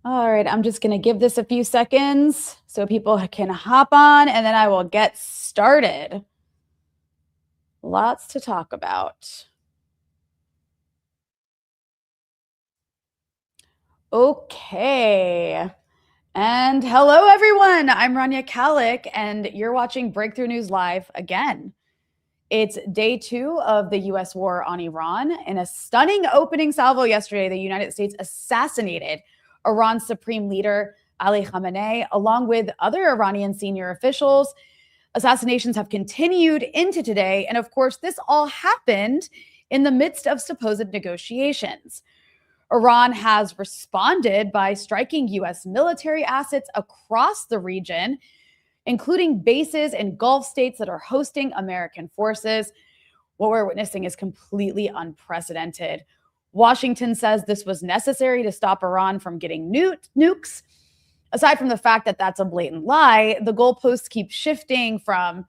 All right, I'm just going to give this a few seconds so people can hop on, and then I will get started. Lots to talk about. Okay. And hello, everyone. I'm Rania Khalek, and you're watching Breakthrough News Live again. It's day 2 of the U.S. war on Iran. In a stunning opening salvo yesterday, the United States assassinated Iran's supreme leader, Ali Khamenei, along with other Iranian senior officials. Assassinations have continued into today. And of course, this all happened in the midst of supposed negotiations. Iran has responded by striking U.S. military assets across the region, including bases in Gulf states that are hosting American forces. What we're witnessing is completely unprecedented. Washington says this was necessary to stop Iran from getting nukes. Aside from the fact that that's a blatant lie, the goalposts keep shifting from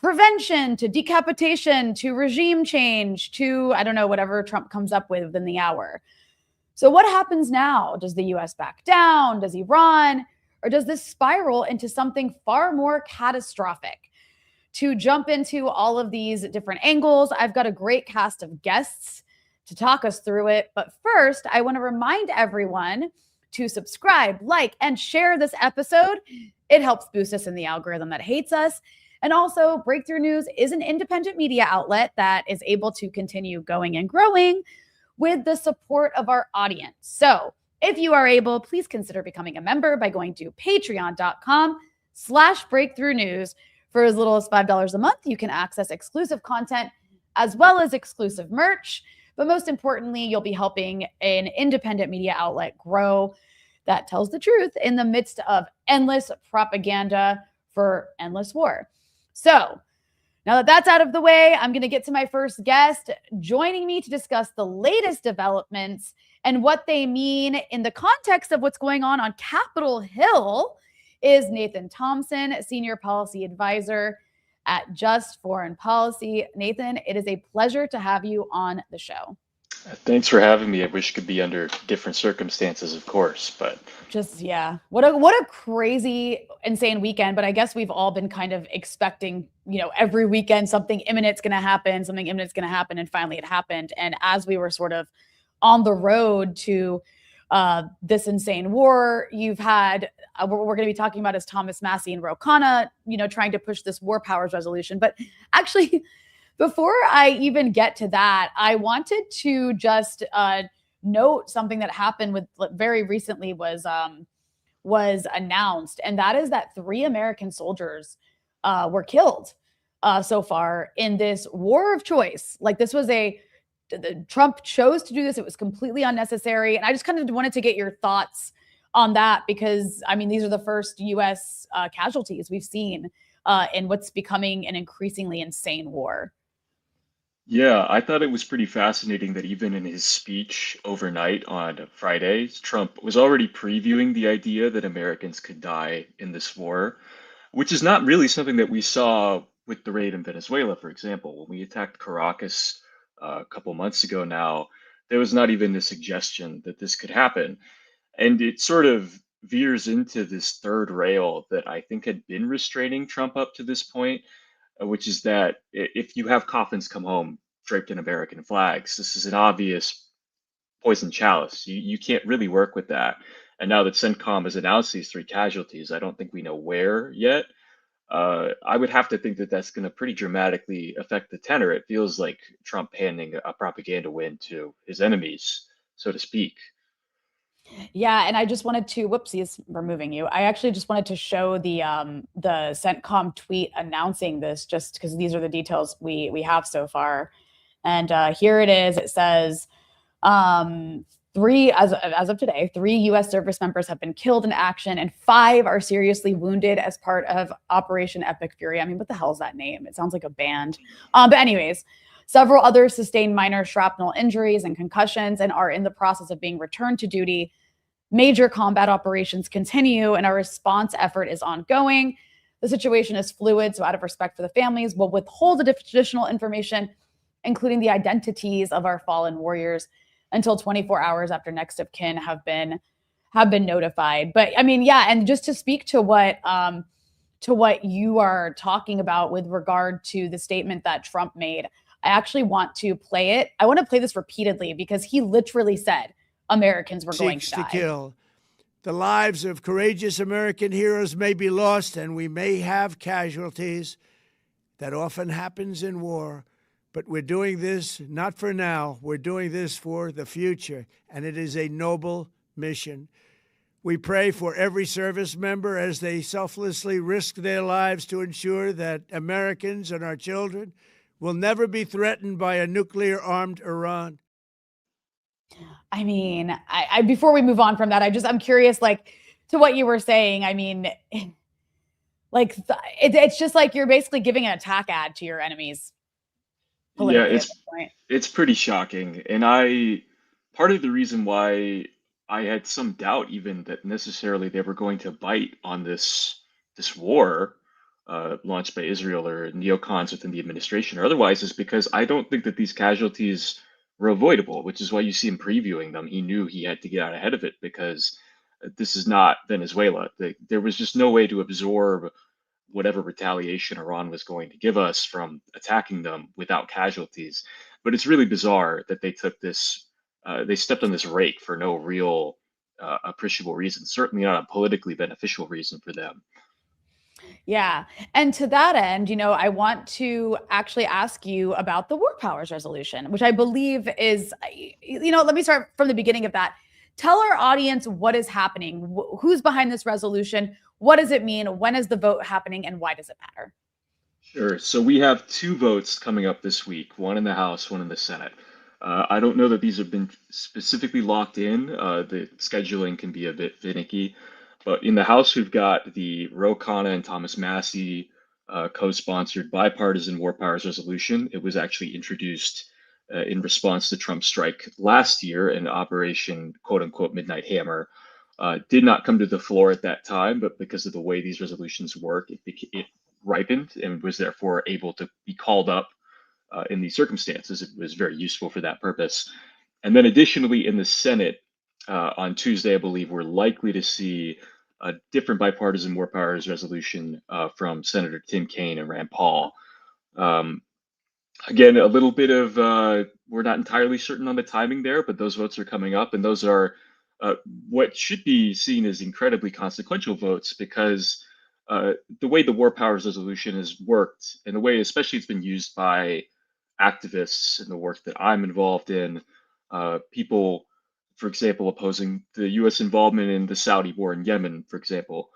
prevention to decapitation to regime change to, I don't know, whatever Trump comes up with within the hour. So what happens now? Does the US back down? Does Iran? Or does this spiral into something far more catastrophic? To jump into all of these different angles, I've got a great cast of guests to talk us through it. But first, I want to remind everyone to subscribe, like, and share this episode. It helps boost us in the algorithm that hates us. And also, Breakthrough News is an independent media outlet that is able to continue going and growing with the support of our audience. So if you are able, please consider becoming a member by going to patreon.com/breakthrough news. For as little as $5 a month, you can access exclusive content as well as exclusive merch. But most importantly, you'll be helping an independent media outlet grow that tells the truth in the midst of endless propaganda for endless war. So now that that's out of the way, I'm going to get to my first guest. Joining me to discuss the latest developments and what they mean in the context of what's going on Capitol Hill is Nathan Thompson, Senior Policy Advisor at Just Foreign Policy. Nathan, it is a pleasure to have you on the show. Thanks for having me. I wish it could be under different circumstances, of course, but just, yeah, what a crazy, insane weekend. But I guess we've all been kind of expecting, every weekend something imminent's going to happen, and finally it happened. And as we were sort of on the road to this insane war, you've had what we're going to be talking about is Thomas Massie and Ro Khanna, trying to push this war powers resolution. But actually, before I even get to that, I wanted to just note something that happened with very recently was announced, and that is that 3 American soldiers were killed so far in this war of choice. Like, this was Trump chose to do this. It was completely unnecessary. And I just kind of wanted to get your thoughts on that, because I mean, these are the first U.S. Casualties we've seen in what's becoming an increasingly insane war. yeah, I thought it was pretty fascinating that even in his speech overnight on Friday, Trump was already previewing the idea that Americans could die in this war, which is not really something that we saw with the raid in Venezuela, for example. When we attacked Caracas a couple months ago now, there was not even a suggestion that this could happen. And it sort of veers into this third rail that I think had been restraining Trump up to this point, which is that if you have coffins come home draped in American flags, this is an obvious poison chalice. You can't really work with that. And now that CENTCOM has announced these 3 casualties, I don't think we know where yet. I would have to think that that's going to pretty dramatically affect the tenor. It feels like Trump handing a propaganda win to his enemies, so to speak. Yeah, and I just wanted to, whoopsies, removing you. I actually just wanted to show the CENTCOM tweet announcing this, just because these are the details we have so far. And here it is. It says, 3 as of today, 3 U.S. service members have been killed in action, and 5 are seriously wounded as part of Operation Epic Fury. I mean, what the hell is that name? It sounds like a band. But anyways, several others sustained minor shrapnel injuries and concussions and are in the process of being returned to duty. Major combat operations continue, and our response effort is ongoing. The situation is fluid, so out of respect for the families, we'll withhold additional information, including the identities of our fallen warriors, until 24 hours after next of kin have been have been notified. But I mean, yeah, and just to speak to what you are talking about with regard to the statement that Trump made, I actually want to play it. I want to play this repeatedly because he literally said Americans were going to seeks to die. kill. The lives of courageous American heroes may be lost, and we may have casualties. That often happens in war. But we're doing this not for now. We're doing this for the future, and it is a noble mission. We pray for every service member as they selflessly risk their lives to ensure that Americans and our children will never be threatened by a nuclear-armed Iran. I mean, I before we move on from that, I'm curious, like, to what you were saying. I mean, like, it's just like you're basically giving an attack ad to your enemies Yeah, politically at this point. it's pretty shocking. And part of the reason why I had some doubt even that necessarily they were going to bite on this war launched by Israel or neocons within the administration or otherwise is because I don't think that these casualties were avoidable, which is why you see him previewing them. He knew he had to get out ahead of it because this is not Venezuela. There was just no way to absorb whatever retaliation Iran was going to give us from attacking them without casualties. But it's really bizarre that they took this, they stepped on this rake for no real appreciable reason, certainly not a politically beneficial reason for them. Yeah. And to that end, I want to actually ask you about the War Powers Resolution, which I believe is, let me start from the beginning of that. Tell our audience what is happening, who's behind this resolution, what does it mean, when is the vote happening, and why does it matter? Sure. So we have two votes coming up this week, one in the House, one in the Senate. I don't know that these have been specifically locked in. The scheduling can be a bit finicky. But in the House, we've got the Ro Khanna and Thomas Massey co-sponsored bipartisan war powers resolution. It was actually introduced in response to Trump's strike last year in Operation "quote unquote" Midnight Hammer. Did not come to the floor at that time, but because of the way these resolutions work, it ripened and was therefore able to be called up in these circumstances. It was very useful for that purpose. And then additionally, in the Senate on Tuesday, I believe we're likely to see a different bipartisan war powers resolution from Senator Tim Kaine and Rand Paul. Again, a little bit of we're not entirely certain on the timing there, but those votes are coming up, and those are what should be seen as incredibly consequential votes because the way the War Powers Resolution has worked, and the way especially it's been used by activists in the work that I'm involved in, people, for example, opposing the U.S. involvement in the Saudi war in Yemen, for example,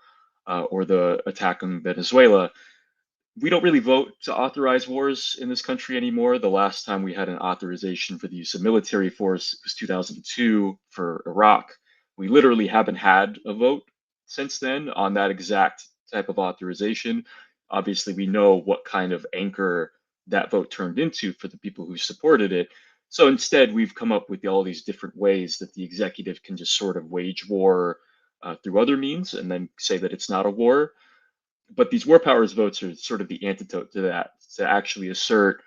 or the attack on Venezuela. We don't really vote to authorize wars in this country anymore. The last time we had an authorization for the use of military force was 2002 for Iraq. We literally haven't had a vote since then on that exact type of authorization. Obviously, we know what kind of anchor that vote turned into for the people who supported it. So instead, we've come up with all these different ways that the executive can just sort of wage war through other means and then say that it's not a war. But these war powers votes are sort of the antidote to that, to actually assert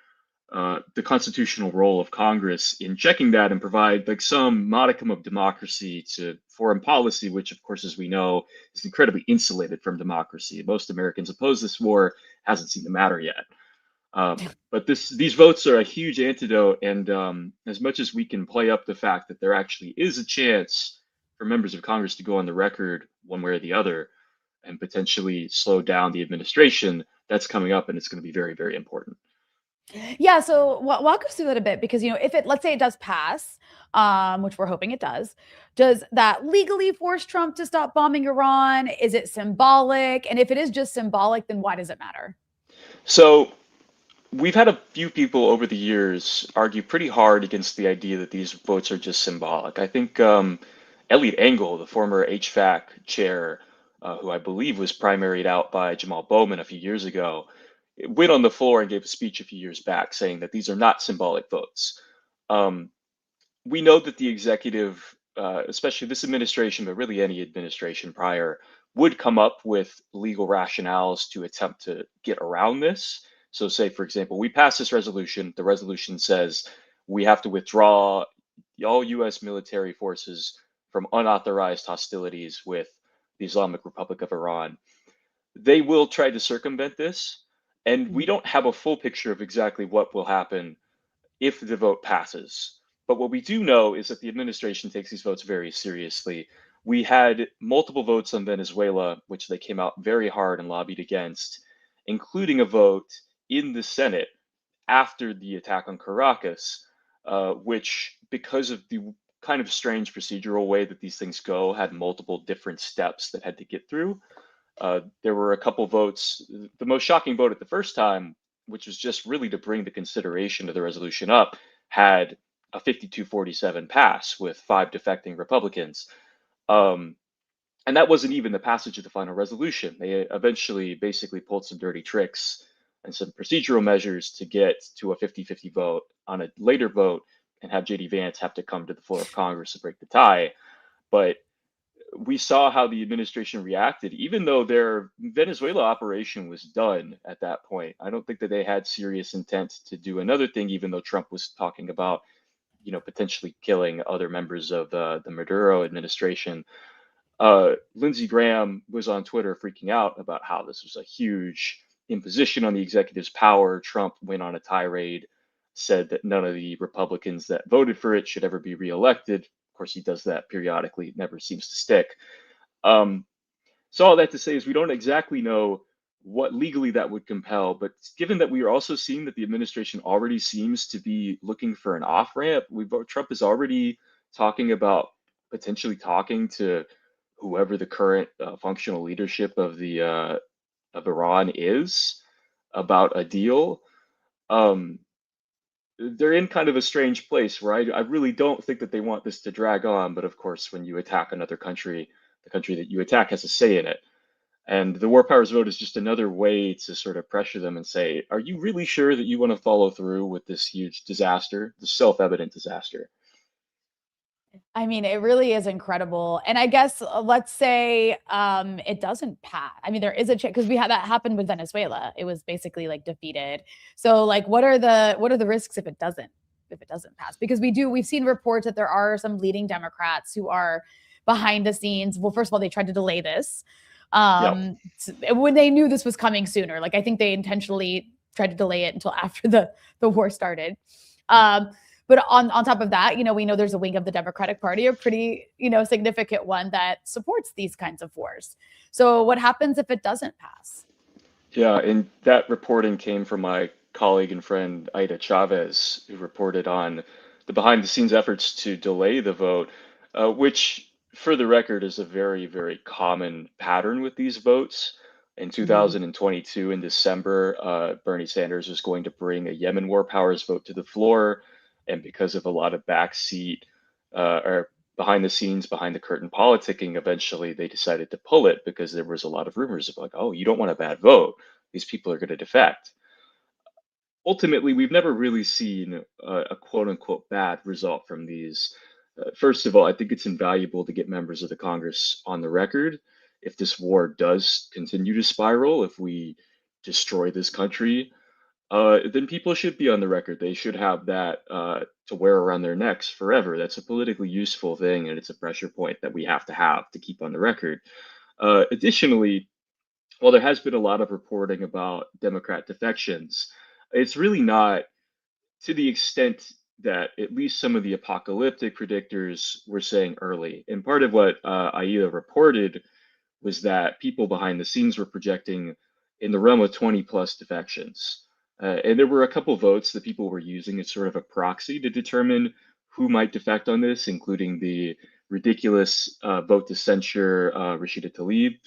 the constitutional role of Congress in checking that and provide like some modicum of democracy to foreign policy, which, of course, as we know, is incredibly insulated from democracy. Most Americans oppose this war, hasn't seemed to matter yet. But these votes are a huge antidote, and as much as we can play up the fact that there actually is a chance for members of Congress to go on the record one way or the other and potentially slow down the administration, that's coming up, and it's going to be very, very important. Yeah, so walk us through that a bit because if let's say it does pass, which we're hoping it does that legally force Trump to stop bombing Iran? Is it symbolic? And if it is just symbolic, then why does it matter? So we've had a few people over the years argue pretty hard against the idea that these votes are just symbolic. I think Elliot Engel, the former HVAC chair, who I believe was primaried out by Jamal Bowman a few years ago, went on the floor and gave a speech a few years back saying that these are not symbolic votes. Um, we know that the executive, especially this administration, but really any administration prior, would come up with legal rationales to attempt to get around this. So, say, for example, we pass this resolution. The resolution says we have to withdraw all U.S. military forces from unauthorized hostilities with the Islamic Republic of Iran. They will try to circumvent this, and we don't have a full picture of exactly what will happen if the vote passes. But what we do know is that the administration takes these votes very seriously. We had multiple votes on Venezuela, which they came out very hard and lobbied against, including a vote in the Senate after the attack on Caracas, which, because of the kind of strange procedural way that these things go, had multiple different steps that had to get through. There were a couple votes. The most shocking vote at the first time, which was just really to bring the consideration of the resolution up, had a 52-47 pass with 5 defecting Republicans. And that wasn't even the passage of the final resolution. They eventually basically pulled some dirty tricks and some procedural measures to get to a 50-50 vote on a later vote and have JD Vance have to come to the floor of Congress to break the tie. But we saw how the administration reacted, even though their Venezuela operation was done at that point. I don't think that they had serious intent to do another thing, even though Trump was talking about, potentially killing other members of the Maduro administration. Lindsey Graham was on Twitter freaking out about how this was a huge imposition on the executive's power. Trump went on a tirade, said that none of the Republicans that voted for it should ever be reelected. Of course, he does that periodically. It never seems to stick. So all that to say is we don't exactly know what legally that would compel, but given that we are also seeing that the administration already seems to be looking for an off-ramp, Trump is already talking about potentially talking to whoever the current functional leadership of Iran is about a deal. They're in kind of a strange place where I really don't think that they want this to drag on. But of course, when you attack another country, the country that you attack has a say in it. And the war powers vote is just another way to sort of pressure them and say, are you really sure that you want to follow through with this huge disaster, the self-evident disaster? I mean, it really is incredible. And I guess let's say it doesn't pass. I mean, there is a chance because we had that happen with Venezuela. It was basically like defeated. So like what are the risks if it doesn't pass? Because we've seen reports that there are some leading Democrats who are behind the scenes. Well, first of all, they tried to delay this. When they knew this was coming sooner. Like I think they intentionally tried to delay it until after the war started. But on top of that, we know there's a wing of the Democratic Party, a pretty, significant one that supports these kinds of wars. So what happens if it doesn't pass? Yeah, and that reporting came from my colleague and friend Ida Chavez, who reported on the behind the scenes efforts to delay the vote, which, for the record, is a very, very common pattern with these votes. In 2022, in December, Bernie Sanders was going to bring a Yemen war powers vote to the floor. And because of a lot of backseat or behind the scenes, behind the curtain politicking, eventually they decided to pull it because there was a lot of rumors of like, oh, you don't want a bad vote. These people are going to defect. Ultimately, we've never really seen a quote unquote bad result from these. First of all, I think it's invaluable to get members of the Congress on the record. If this war does continue to spiral, if we destroy this country, then people should be on the record. They should have that to wear around their necks forever. That's a politically useful thing, and it's a pressure point that we have to keep on the record. Additionally, while there has been a lot of reporting about Democrat defections, it's really not to the extent that at least some of the apocalyptic predictors were saying early. And part of what Aida reported was that people behind the scenes were projecting in the realm of 20 plus defections. And there were a couple votes that people were using as sort of a proxy to determine who might defect on this, including the ridiculous vote to censure Rashida Tlaib,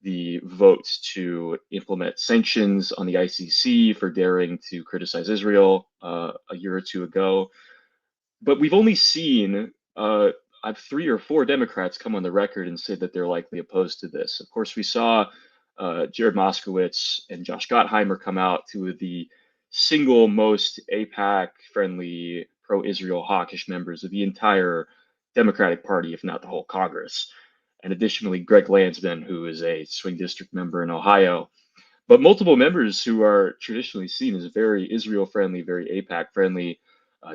the vote to implement sanctions on the ICC for daring to criticize Israel a year or two ago. But we've only seen 3 or 4 Democrats come on the record and say that they're likely opposed to this. Of course, we saw Jared Moskowitz and Josh Gottheimer come out, 2 of the single most AIPAC-friendly, pro-Israel hawkish members of the entire Democratic Party, if not the whole Congress. And additionally, Greg Landsman, who is a swing district member in Ohio. But multiple members who are traditionally seen as very Israel-friendly, very AIPAC-friendly,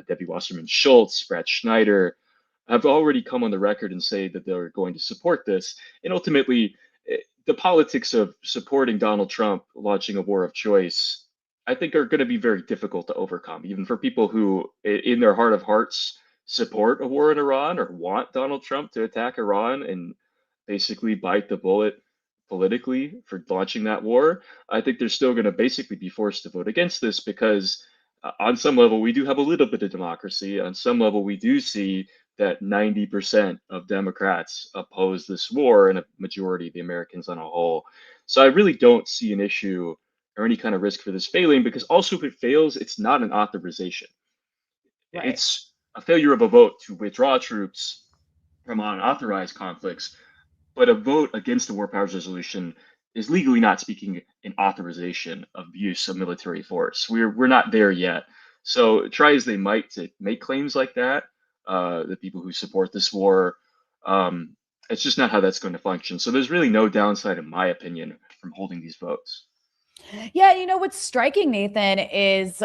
Debbie Wasserman Schultz, Brad Schneider, have already come on the record and say that they're going to support this. And ultimately, the politics of supporting Donald Trump launching a war of choice, I think, are going to be very difficult to overcome, even for people who, in their heart of hearts, support a war in Iran or want Donald Trump to attack Iran and basically bite the bullet politically for launching that war. I think they're still going to basically be forced to vote against this because, on some level, we do have a little bit of democracy. On some level, we do see that 90% of Democrats oppose this war and a majority of the Americans on a whole. So I really don't see an issue or any kind of risk for this failing because also if it fails, it's not an authorization. Right. It's a failure of a vote to withdraw troops from unauthorized conflicts, but a vote against the War Powers Resolution is legally not speaking an authorization of use of military force. We're not there yet. So try as they might to make claims like that, the people who support this war, it's just not how that's going to function. So there's really no downside, in my opinion, from holding these votes. Yeah, what's striking, Nathan, is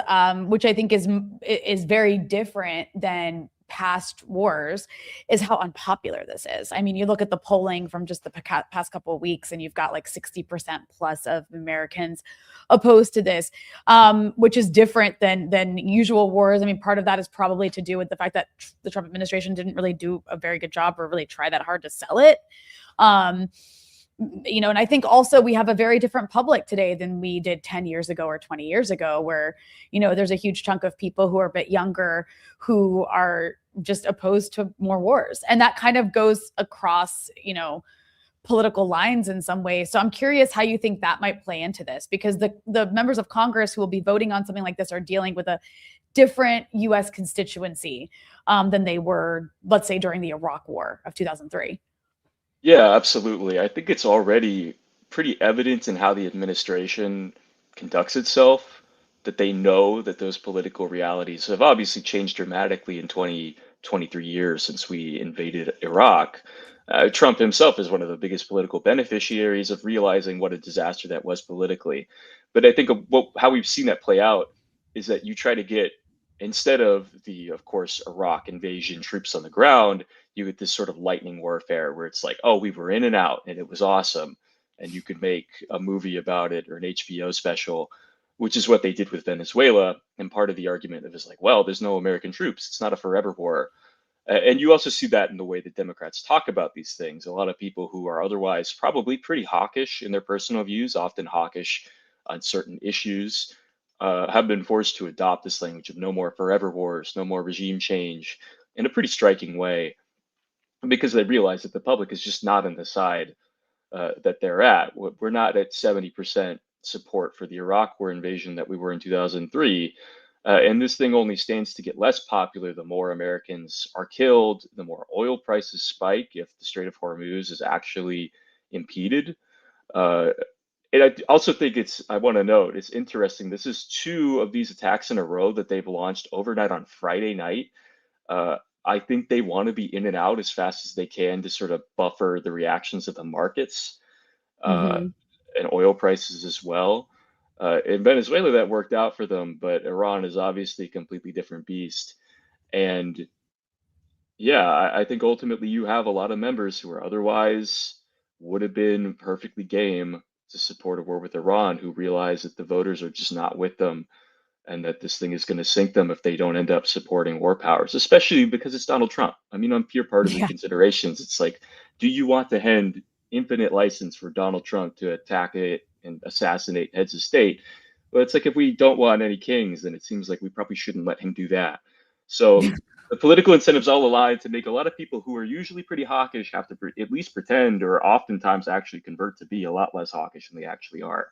which I think is very different than past wars, is how unpopular this is. I mean, you look at the polling from just the past couple of weeks, and you've got like 60% plus of Americans opposed to this, which is different than usual wars. I mean, part of that is probably to do with the fact that the Trump administration didn't really do a very good job or really try that hard to sell it. And I think also we have a very different public today than we did 10 years ago or 20 years ago, where, there's a huge chunk of people who are a bit younger who are just opposed to more wars. And that kind of goes across, political lines in some ways. So I'm curious how you think that might play into this, because the members of Congress who will be voting on something like this are dealing with a different U.S. constituency than they were, let's say, during the Iraq War of 2003. Yeah, absolutely. I think it's already pretty evident in how the administration conducts itself that they know that those political realities have obviously changed dramatically in 20, 23 years since we invaded Iraq. Trump himself is one of the biggest political beneficiaries of realizing what a disaster that was politically. But I think how we've seen that play out is that you try to get, instead of the, of course, Iraq invasion troops on the ground, you get this sort of lightning warfare where it's like, oh, we were in and out and it was awesome. And you could make a movie about it or an HBO special, which is what they did with Venezuela. And part of the argument of is like, well, there's no American troops. It's not a forever war. And you also see that in the way that Democrats talk about these things. A lot of people who are otherwise probably pretty hawkish in their personal views, often hawkish on certain issues, have been forced to adopt this language of no more forever wars, no more regime change in a pretty striking way because they realize that the public is just not on the side that they're at. We're not at 70% support for the Iraq War invasion that we were in 2003. And this thing only stands to get less popular the more Americans are killed, the more oil prices spike if the Strait of Hormuz is actually impeded. Uh, and I also think I want to note, it's interesting. This is two of these attacks in a row that they've launched overnight on Friday night. Uh, I think they want to be in and out as fast as they can to sort of buffer the reactions of the markets uh, Mm-hmm. and oil prices as well. In Venezuela, that worked out for them, but Iran is obviously a completely different beast. And yeah, I think ultimately you have a lot of members who are otherwise would have been perfectly game to support a war with Iran who realize that the voters are just not with them and that this thing is going to sink them if they don't end up supporting war powers, especially because it's Donald Trump. I mean, on pure partisan Yeah. considerations, it's like, do you want to hand infinite license for Donald Trump to attack it and assassinate heads of state? Well, it's like if we don't want any kings, then it seems like we probably shouldn't let him do that. So the political incentives all align to make a lot of people who are usually pretty hawkish have to at least pretend or oftentimes actually convert to be a lot less hawkish than they actually are.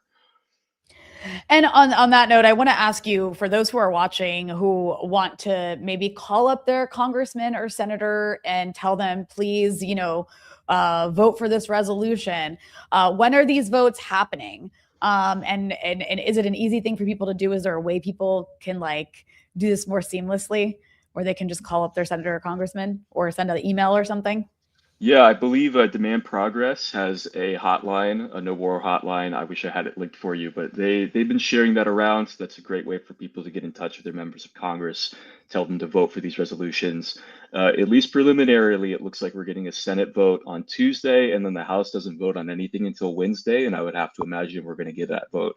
And on that note, I want to ask you, for those who are watching who want to maybe call up their congressman or senator and tell them, please, vote for this resolution. When are these votes happening? And is it an easy thing for people to do? Is there a way people can do this more seamlessly, where they can just call up their senator or congressman or send an email or something? Yeah, I believe Demand Progress has a hotline, a no war hotline. I wish I had it linked for you, but they've been sharing that around. So that's a great way for people to get in touch with their members of Congress, tell them to vote for these resolutions. At least preliminarily, it looks like we're getting a Senate vote on Tuesday, and then the House doesn't vote on anything until Wednesday. And I would have to imagine we're going to get that vote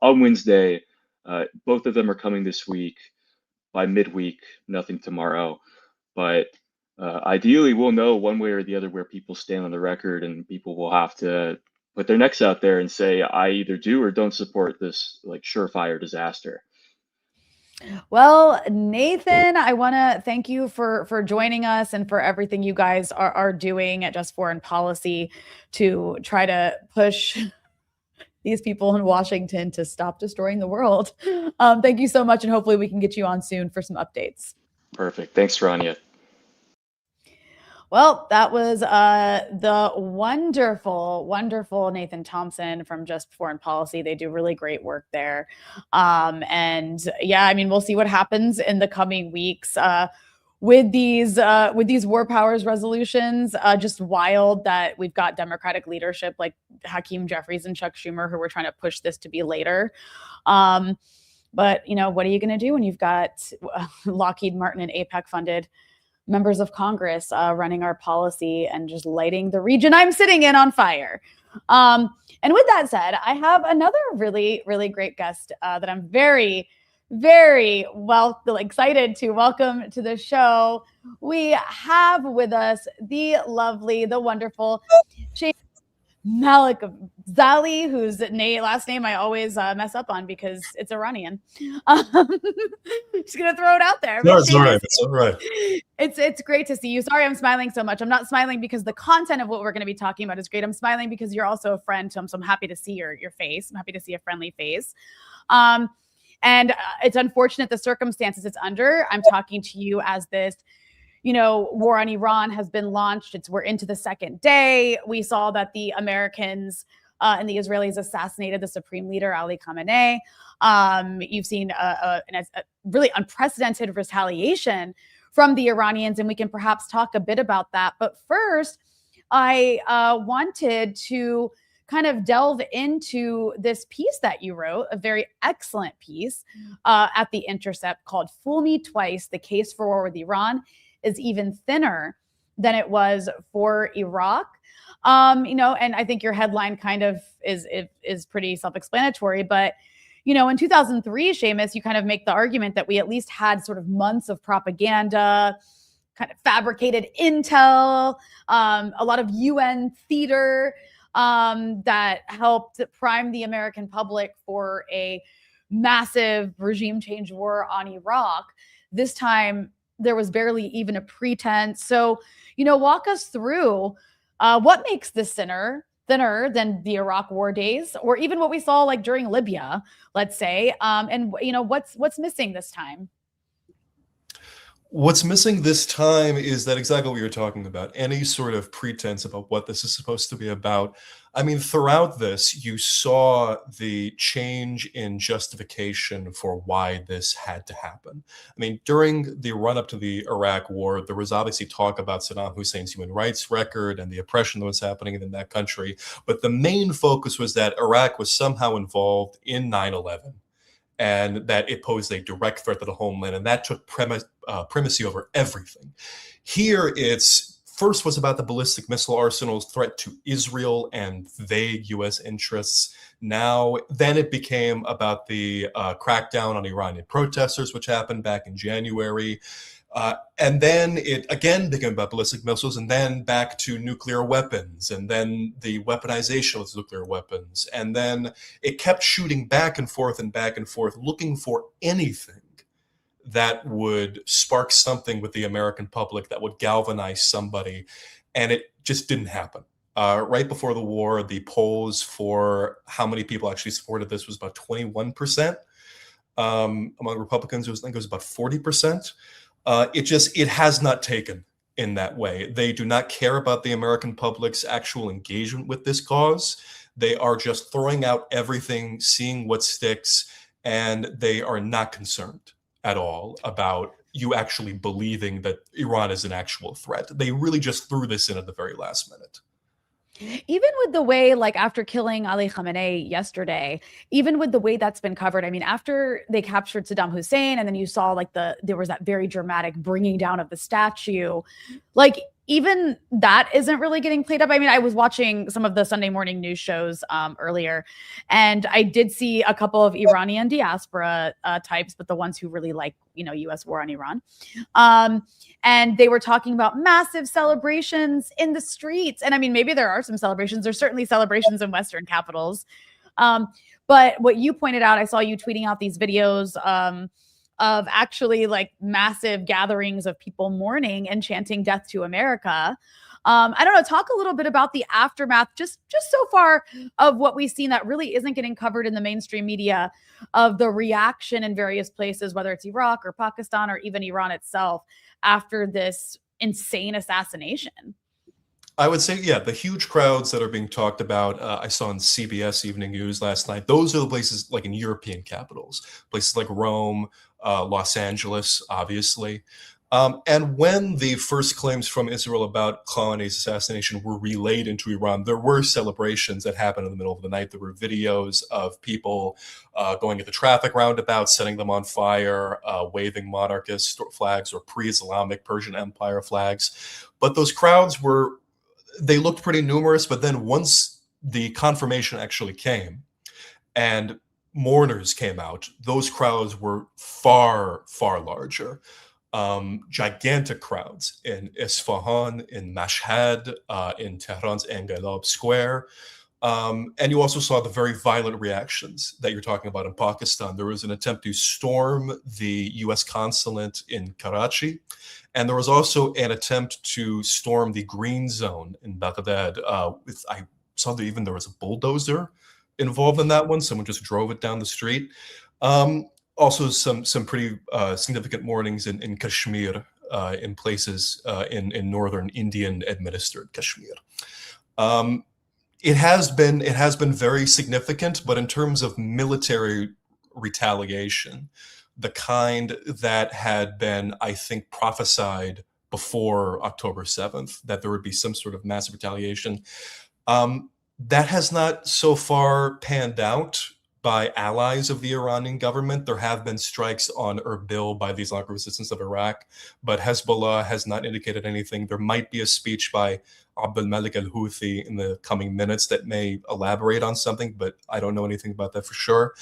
on Wednesday. Both of them are coming this week by midweek, nothing tomorrow. But ideally, we'll know one way or the other where people stand on the record, and people will have to put their necks out there and say, I either do or don't support this like surefire disaster. Well, Nathan, I want to thank you for joining us and for everything you guys are doing at Just Foreign Policy to try to push these people in Washington to stop destroying the world. Thank you so much, and hopefully we can get you on soon for some updates. Perfect. Thanks, Rania. Well, that was the wonderful, wonderful Nathan Thompson from Just Foreign Policy. They do really great work there. And yeah, I mean, we'll see what happens in the coming weeks with these war powers resolutions. Just wild that we've got Democratic leadership like Hakeem Jeffries and Chuck Schumer who are trying to push this to be later. But you know, what are you going to do when you've got Lockheed Martin and AIPAC funded members of Congress running our policy and just lighting the region I'm sitting in on fire? And with that said, I have another really, really great guest that I'm very, very excited to welcome to the show. We have with us the lovely, the wonderful Séamus Malekafzali, whose last name I always mess up on because it's Iranian. Just gonna throw it out there. No, it's all right. It's all right. It's great to see you. Sorry, I'm smiling so much. I'm not smiling because the content of what we're going to be talking about is great. I'm smiling because you're also a friend, so I'm happy to see your face. I'm happy to see a friendly face. And it's unfortunate the circumstances it's under. I'm talking to you as this, war on Iran has been launched. We're into the second day. We saw that the Americans and the Israelis assassinated the supreme leader, Ali Khamenei. You've seen a really unprecedented retaliation from the Iranians, and we can perhaps talk a bit about that. But first, I wanted to kind of delve into this piece that you wrote, a very excellent piece at The Intercept called "Fool Me Twice, the Case for War with Iran is even thinner than it was for Iraq." And I think your headline kind of is pretty self-explanatory, but in 2003, Séamus, you kind of make the argument that we at least had sort of months of propaganda, kind of fabricated intel, a lot of UN theater that helped prime the American public for a massive regime change war on Iraq. This time, there was barely even a pretense. So, walk us through what makes this thinner than the Iraq war days, or even what we saw like during Libya, let's say, and what's missing this time? What's missing this time is that exactly what you're talking about, any sort of pretense about what this is supposed to be about. I mean, throughout this, you saw the change in justification for why this had to happen. I mean, during the run-up to the Iraq war, there was obviously talk about Saddam Hussein's human rights record and the oppression that was happening in that country. But the main focus was that Iraq was somehow involved in 9/11. And that it posed a direct threat to the homeland, and that took primacy over everything. Here, it's first was about the ballistic missile arsenal's threat to Israel and vague U.S. interests. Then it became about the crackdown on Iranian protesters, which happened back in January. And then it again became about ballistic missiles, and then back to nuclear weapons, and then the weaponization of nuclear weapons. And then it kept shooting back and forth, looking for anything that would spark something with the American public, that would galvanize somebody. And it just didn't happen. Right before the war, the polls for how many people actually supported this was about 21%. Among Republicans, I think it was about 40%. It has not taken in that way. They do not care about the American public's actual engagement with this cause. They are just throwing out everything, seeing what sticks, and they are not concerned at all about you actually believing that Iran is an actual threat. They really just threw this in at the very last minute. Even with the way, like after killing Ali Khamenei yesterday, even with the way that's been covered, I mean, after they captured Saddam Hussein, and then you saw like there was that very dramatic bringing down of the statue, like even that isn't really getting played up. I mean, I was watching some of the Sunday morning news shows earlier, and I did see a couple of Iranian diaspora types, but the ones who really like, U.S. war on Iran. And they were talking about massive celebrations in the streets. And I mean, maybe there are some celebrations. There's certainly celebrations in Western capitals. But what you pointed out, I saw you tweeting out these videos of actually like massive gatherings of people mourning and chanting "Death to America." I don't know. Talk a little bit about the aftermath, just so far of what we've seen that really isn't getting covered in the mainstream media, of the reaction in various places, whether it's Iraq or Pakistan or even Iran itself, after this insane assassination. I would say, yeah, the huge crowds that are being talked about, I saw on CBS Evening News last night. Those are the places like in European capitals, places like Rome, Los Angeles, obviously. And when the first claims from Israel about Khamenei's assassination were relayed into Iran, there were celebrations that happened in the middle of the night. There were videos of people going at the traffic roundabouts, setting them on fire, waving monarchist flags or pre-Islamic Persian Empire flags. But those crowds they looked pretty numerous. But then once the confirmation actually came and mourners came out, those crowds were far, far larger. Gigantic crowds in Isfahan, in Mashhad, in Tehran's Engelab Square. And you also saw the very violent reactions that you're talking about in Pakistan. There was an attempt to storm the U.S. consulate in Karachi. And there was also an attempt to storm the Green Zone in Baghdad. I saw that even there was a bulldozer involved in that one. Someone just drove it down the street. Also, some pretty significant mournings in Kashmir, in places in northern Indian-administered Kashmir. It has been very significant, but in terms of military retaliation, the kind that had been, I think, prophesied before October 7th, that there would be some sort of massive retaliation, that has not so far panned out by allies of the Iranian government. There have been strikes on Erbil by the Islamic Resistance of Iraq, but Hezbollah has not indicated anything. There might be a speech by Abdul Malik al-Houthi in the coming minutes that may elaborate on something, but I don't know anything about that for sure.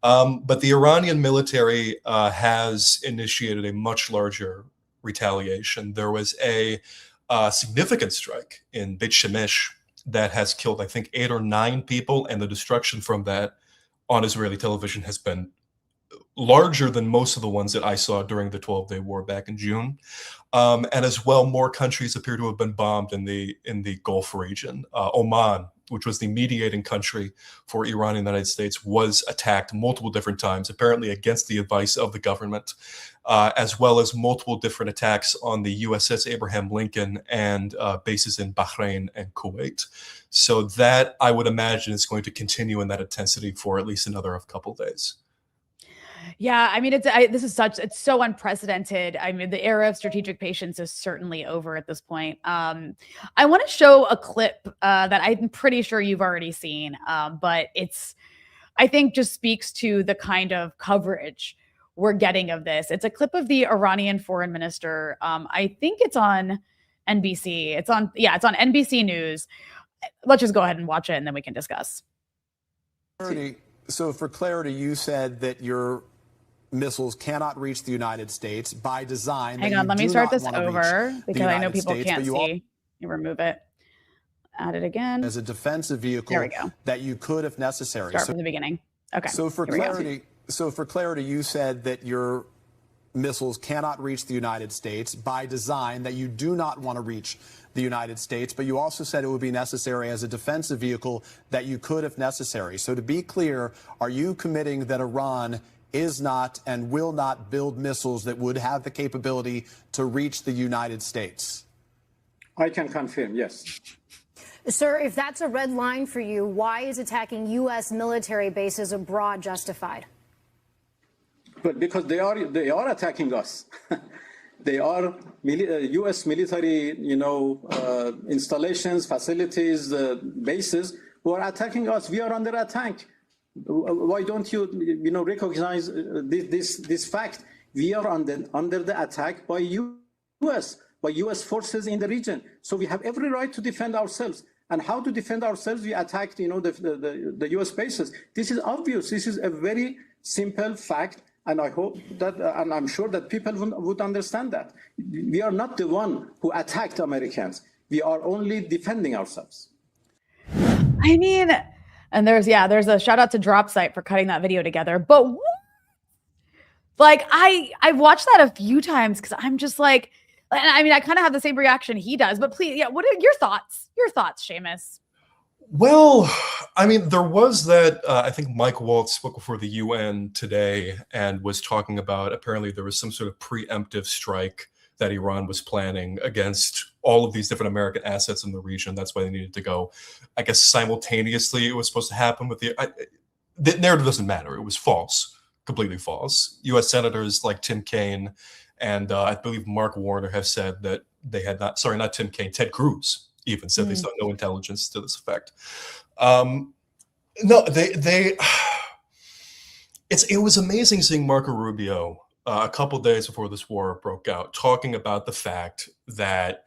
But the Iranian military has initiated a much larger retaliation. There was a significant strike in Beit Shemesh that has killed, I think, 8 or 9 people, and the destruction from that on Israeli television has been larger than most of the ones that I saw during the 12-day war back in June. And as well, more countries appear to have been bombed in the Gulf region. Oman, which was the mediating country for Iran and the United States, was attacked multiple different times, apparently against the advice of the government, as well as multiple different attacks on the USS Abraham Lincoln and bases in Bahrain and Kuwait. So that, I would imagine, is going to continue in that intensity for at least another couple of days. Yeah, I mean, it's so unprecedented. I mean, the era of strategic patience is certainly over at this point. I want to show a clip that I'm pretty sure you've already seen, but I think just speaks to the kind of coverage we're getting of this. It's a clip of the Iranian foreign minister. I think it's on NBC. It's on NBC News. Let's just go ahead and watch it, and then we can discuss. So for clarity, you said that your missiles cannot reach the United States by design. Hang on, let me start this over because I know people can't see. You remove it. Add it again. As a defensive vehicle there we go. That you could, if necessary. Start from the beginning. Okay. So for clarity, you said that your missiles cannot reach the United States by design, that you do not want to reach the United States, but you also said it would be necessary as a defensive vehicle that you could, if necessary. So to be clear, are you committing that Iran is not and will not build missiles that would have the capability to reach the United States? I can confirm, yes. Sir, if that's a red line for you, why is attacking U.S. military bases abroad justified? But because they are attacking us. They are U.S. military, installations, facilities, bases who are attacking us. We are under attack. Why don't you, recognize this fact? We are under the attack by U.S. forces in the region. So we have every right to defend ourselves. And how to defend ourselves? We attacked, the U.S. bases. This is obvious. This is a very simple fact. And I hope that, and I'm sure that people would understand that. We are not the one who attacked Americans. We are only defending ourselves. I mean, and there's a shout out to Dropsite for cutting that video together. But like, I've watched that a few times because I'm just like, I mean, I kind of have the same reaction he does. But please, what are your thoughts? Your thoughts, Séamus? Well, I mean, there was that, I think Mike Waltz spoke before the UN today and was talking about, apparently there was some sort of preemptive strike that Iran was planning against all of these different American assets in the region. That's why they needed to go. I guess simultaneously it was supposed to happen with the narrative doesn't matter. It was false, completely false. U.S. senators like Tim Kaine and I believe Mark Warner have said that they had not Tim Kaine, Ted Cruz even said they saw no intelligence to this effect. No, it was amazing seeing Marco Rubio a couple days before this war broke out, talking about the fact that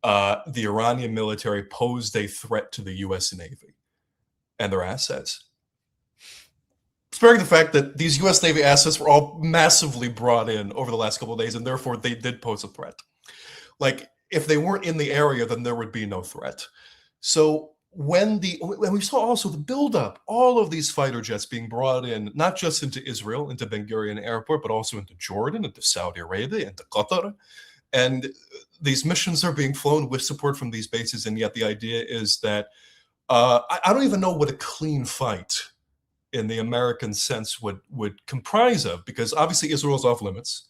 the Iranian military posed a threat to the U.S. Navy and their assets. Sparing the fact that these U.S. Navy assets were all massively brought in over the last couple of days, and therefore they did pose a threat. Like, if they weren't in the area, then there would be no threat. So when we saw also the buildup, all of these fighter jets being brought in, not just into Israel, into Ben Gurion Airport, but also into Jordan, into Saudi Arabia, into Qatar. And these missions are being flown with support from these bases. And yet the idea is that I don't even know what a clean fight in the American sense would comprise of, because obviously Israel's off limits,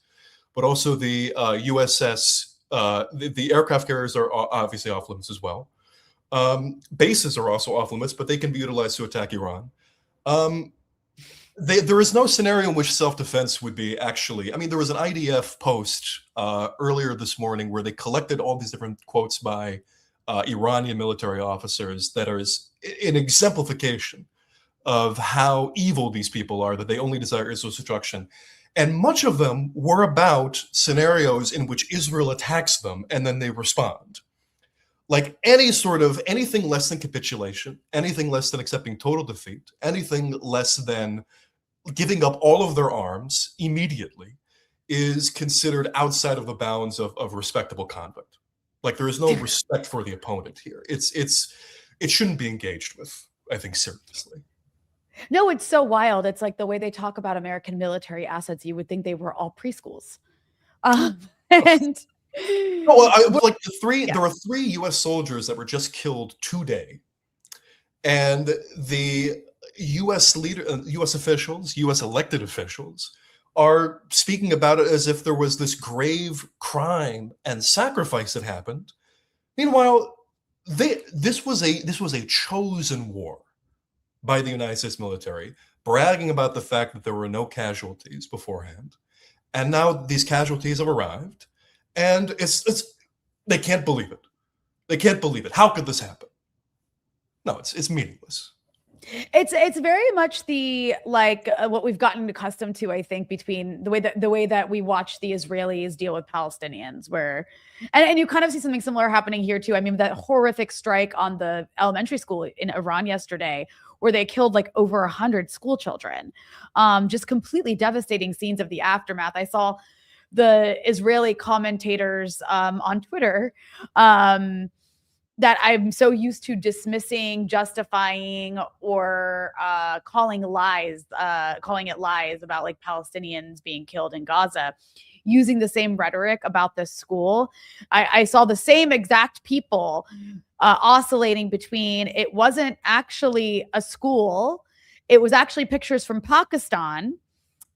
but also the USS, the aircraft carriers are obviously off limits as well. Bases are also off limits, but they can be utilized to attack Iran. There is no scenario in which self-defense would be actually, I mean, there was an IDF post earlier this morning where they collected all these different quotes by Iranian military officers that are an exemplification of how evil these people are, that they only desire Israel's destruction. And much of them were about scenarios in which Israel attacks them and then they respond. Like anything less than capitulation, anything less than accepting total defeat, anything less than giving up all of their arms immediately is considered outside of the bounds of respectable conduct. Like, there is no respect for the opponent here. It shouldn't be engaged with, I think, seriously. No, it's so wild. It's like the way they talk about American military assets. You would think they were all preschools. And there are 3 U.S. soldiers that were just killed today, and the U.S. U.S. officials, U.S. elected officials, are speaking about it as if there was this grave crime and sacrifice that happened. Meanwhile, this was a chosen war by the United States military, bragging about the fact that there were no casualties beforehand. And now these casualties have arrived, and they can't believe it. They can't believe it. How could this happen? No, it's meaningless. It's very much the what we've gotten accustomed to, I think, between the way that we watch the Israelis deal with Palestinians, where and you kind of see something similar happening here too. I mean, that horrific strike on the elementary school in Iran yesterday, where they killed like over 100 school children. Just completely devastating scenes of the aftermath. I saw the Israeli commentators on Twitter that I'm so used to dismissing, justifying, or calling it lies about like Palestinians being killed in Gaza, using the same rhetoric about this school. I saw the same exact people oscillating between it wasn't actually a school, it was actually pictures from Pakistan,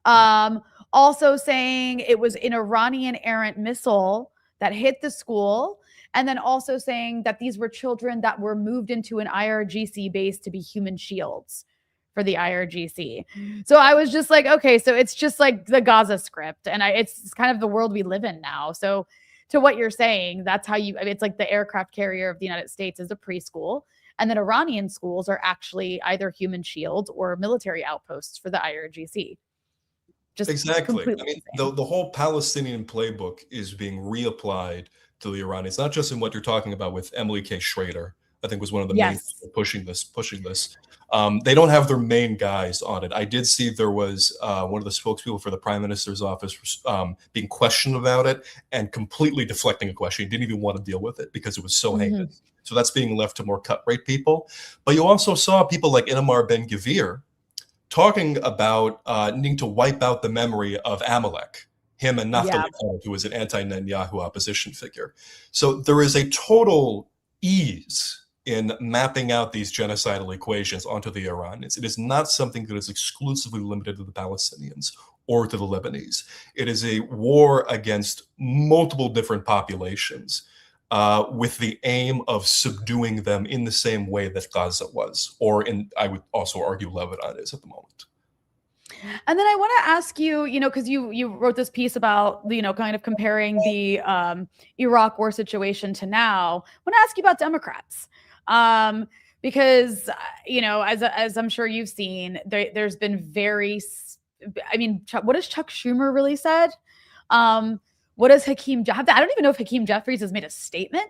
also saying it was an Iranian errant missile that hit the school, and then also saying that these were children that were moved into an IRGC base to be human shields for the IRGC. So I was just like, okay, so it's just like the Gaza script, and it's kind of the world we live in now. So to what you're saying, that's how it's like the aircraft carrier of the United States is a preschool, and then Iranian schools are actually either human shields or military outposts for the IRGC. Just exactly. I mean, insane. the whole Palestinian playbook is being reapplied to the Iranians, not just in what you're talking about with Emily K. Schrader, I think was one of the main people pushing this. They don't have their main guys on it. I did see there was one of the spokespeople for the Prime Minister's office being questioned about it and completely deflecting a question. He didn't even want to deal with it because it was so heinous. So that's being left to more cut-rate people. But you also saw people like Itamar Ben-Gvir talking about needing to wipe out the memory of Amalek, him and Naftali Bennett, who was an anti-Netanyahu opposition figure. So there is a total ease in mapping out these genocidal equations onto the Iranians. It is not something that is exclusively limited to the Palestinians or to the Lebanese. It is a war against multiple different populations with the aim of subduing them in the same way that Gaza was, or I would also argue Lebanon is at the moment. And then I want to ask you, because you wrote this piece about, kind of comparing the Iraq war situation to now. I want to ask you about Democrats. Because, as I'm sure you've seen, there's been what has Chuck Schumer really said? What does Hakeem I don't even know if Hakeem Jeffries has made a statement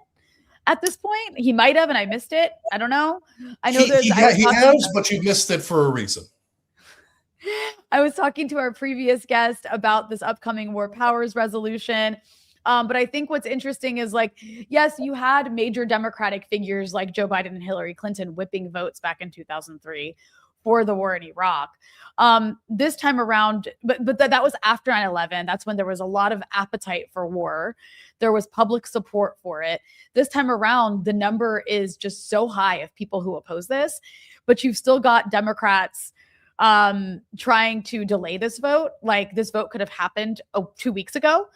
at this point. He might have, and I missed it. I don't know. I know he has, but you missed it for a reason. I was talking to our previous guest about this upcoming War Powers resolution. But I think what's interesting is, yes, you had major Democratic figures like Joe Biden and Hillary Clinton whipping votes back in 2003 for the war in Iraq. This time around, but that was after 9/11. That's when there was a lot of appetite for war. There was public support for it. This time around, the number is just so high of people who oppose this, but you've still got Democrats trying to delay this vote. Like, this vote could have happened 2 weeks ago,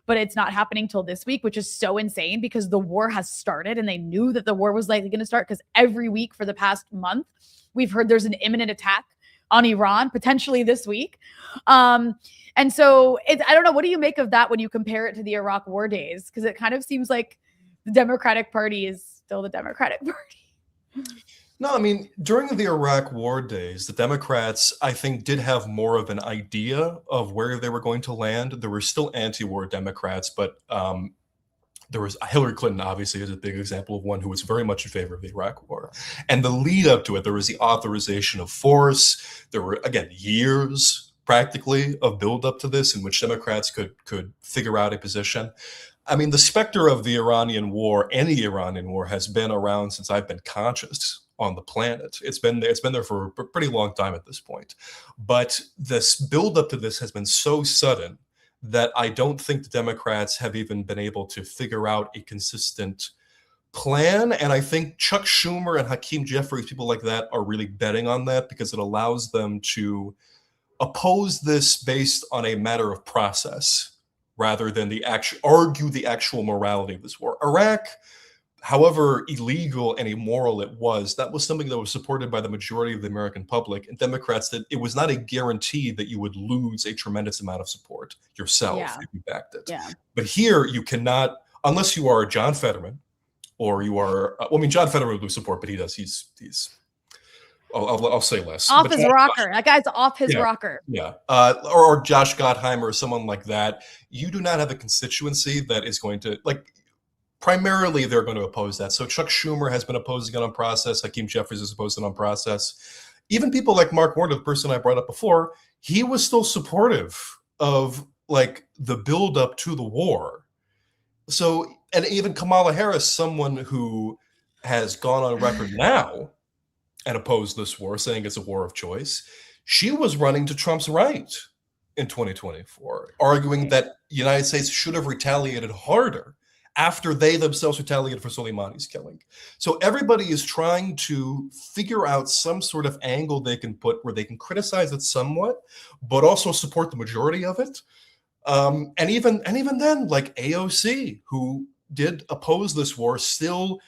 but it's not happening till this week, which is so insane because the war has started and they knew that the war was likely going to start, because every week for the past month, we've heard there's an imminent attack on Iran, potentially this week. And so I don't know, what do you make of that when you compare it to the Iraq war days? Because it kind of seems like the Democratic Party is still the Democratic Party. No, I mean, during the Iraq war days, the Democrats, I think, did have more of an idea of where they were going to land. There were still anti-war Democrats, but there was Hillary Clinton, obviously, is a big example of one who was very much in favor of the Iraq war. And the lead up to it, there was the authorization of force. There were, again, years practically of build up to this in which Democrats could figure out a position. I mean, the specter of the Iranian war, any Iranian war, has been around since I've been conscious on the planet. It's been there for a pretty long time at this point. But this build up to this has been so sudden that I don't think the Democrats have even been able to figure out a consistent plan. And I think Chuck Schumer and Hakeem Jeffries, people like that, are really betting on that because it allows them to oppose this based on a matter of process rather than argue the actual morality of this war. Iraq, however illegal and immoral it was, that was something that was supported by the majority of the American public, and Democrats, that it was not a guarantee that you would lose a tremendous amount of support yourself if you backed it. Yeah. But here you cannot, unless you are John Fetterman, or you are, John Fetterman would lose support, but he's I'll say less. Off his rocker. That guy's off his rocker. Yeah. Or Josh Gottheimer or someone like that. You do not have a constituency that is going to, primarily they're going to oppose that. So Chuck Schumer has been opposing it on process. Hakeem Jeffries is opposing it on process. Even people like Mark Warner, the person I brought up before, he was still supportive of the build up to the war. So, and even Kamala Harris, someone who has gone on record now and opposed this war, saying it's a war of choice, she was running to Trump's right in 2024, arguing that the United States should have retaliated harder after they themselves retaliated for Soleimani's killing. So everybody is trying to figure out some sort of angle they can put where they can criticize it somewhat, but also support the majority of it. And even then, like AOC, who did oppose this war, still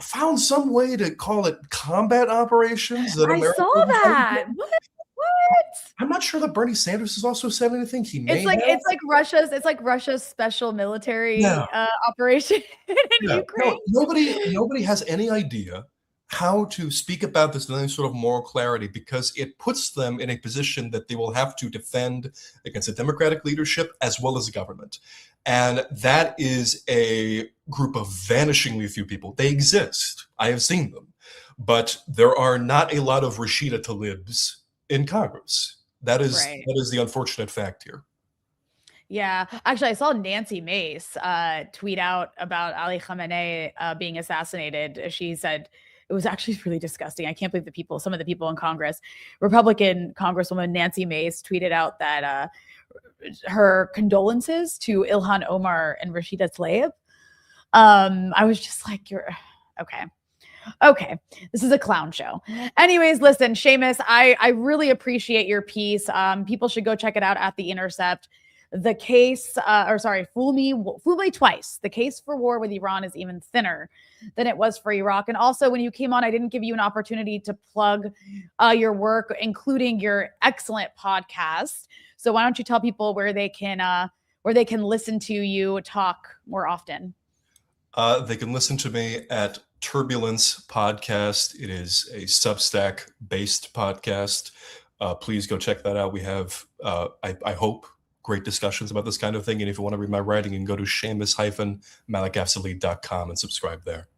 found some way to call it combat operations. That I America saw that. What? I'm not sure that Bernie Sanders has also said anything. He may have. It's like Russia's special military operation in Ukraine. No, nobody has any idea how to speak about this with any sort of moral clarity, because it puts them in a position that they will have to defend against a democratic leadership as well as a government. And that is a group of vanishingly few people. They exist. I have seen them. But there are not a lot of Rashida Tlaibs in Congress. That is the unfortunate fact here. Yeah, actually, I saw Nancy Mace tweet out about Ali Khamenei being assassinated. She said it was actually really disgusting. I can't believe some of the people in Congress, Republican Congresswoman Nancy Mace tweeted out that her condolences to Ilhan Omar and Rashida Tlaib. I was just like, you're okay. Okay, this is a clown show. Anyways, listen, Séamus, I really appreciate your piece. People should go check it out at The Intercept. The case, fool me twice. The case for war with Iran is even thinner than it was for Iraq. And also, when you came on, I didn't give you an opportunity to plug your work, including your excellent podcast. So why don't you tell people where they can listen to you talk more often? They can listen to me at Turbulence podcast. It is a Substack-based podcast. Please go check that out. We have, I hope, great discussions about this kind of thing. And if you want to read my writing, you can go to Séamus-Malekafzali.com and subscribe there.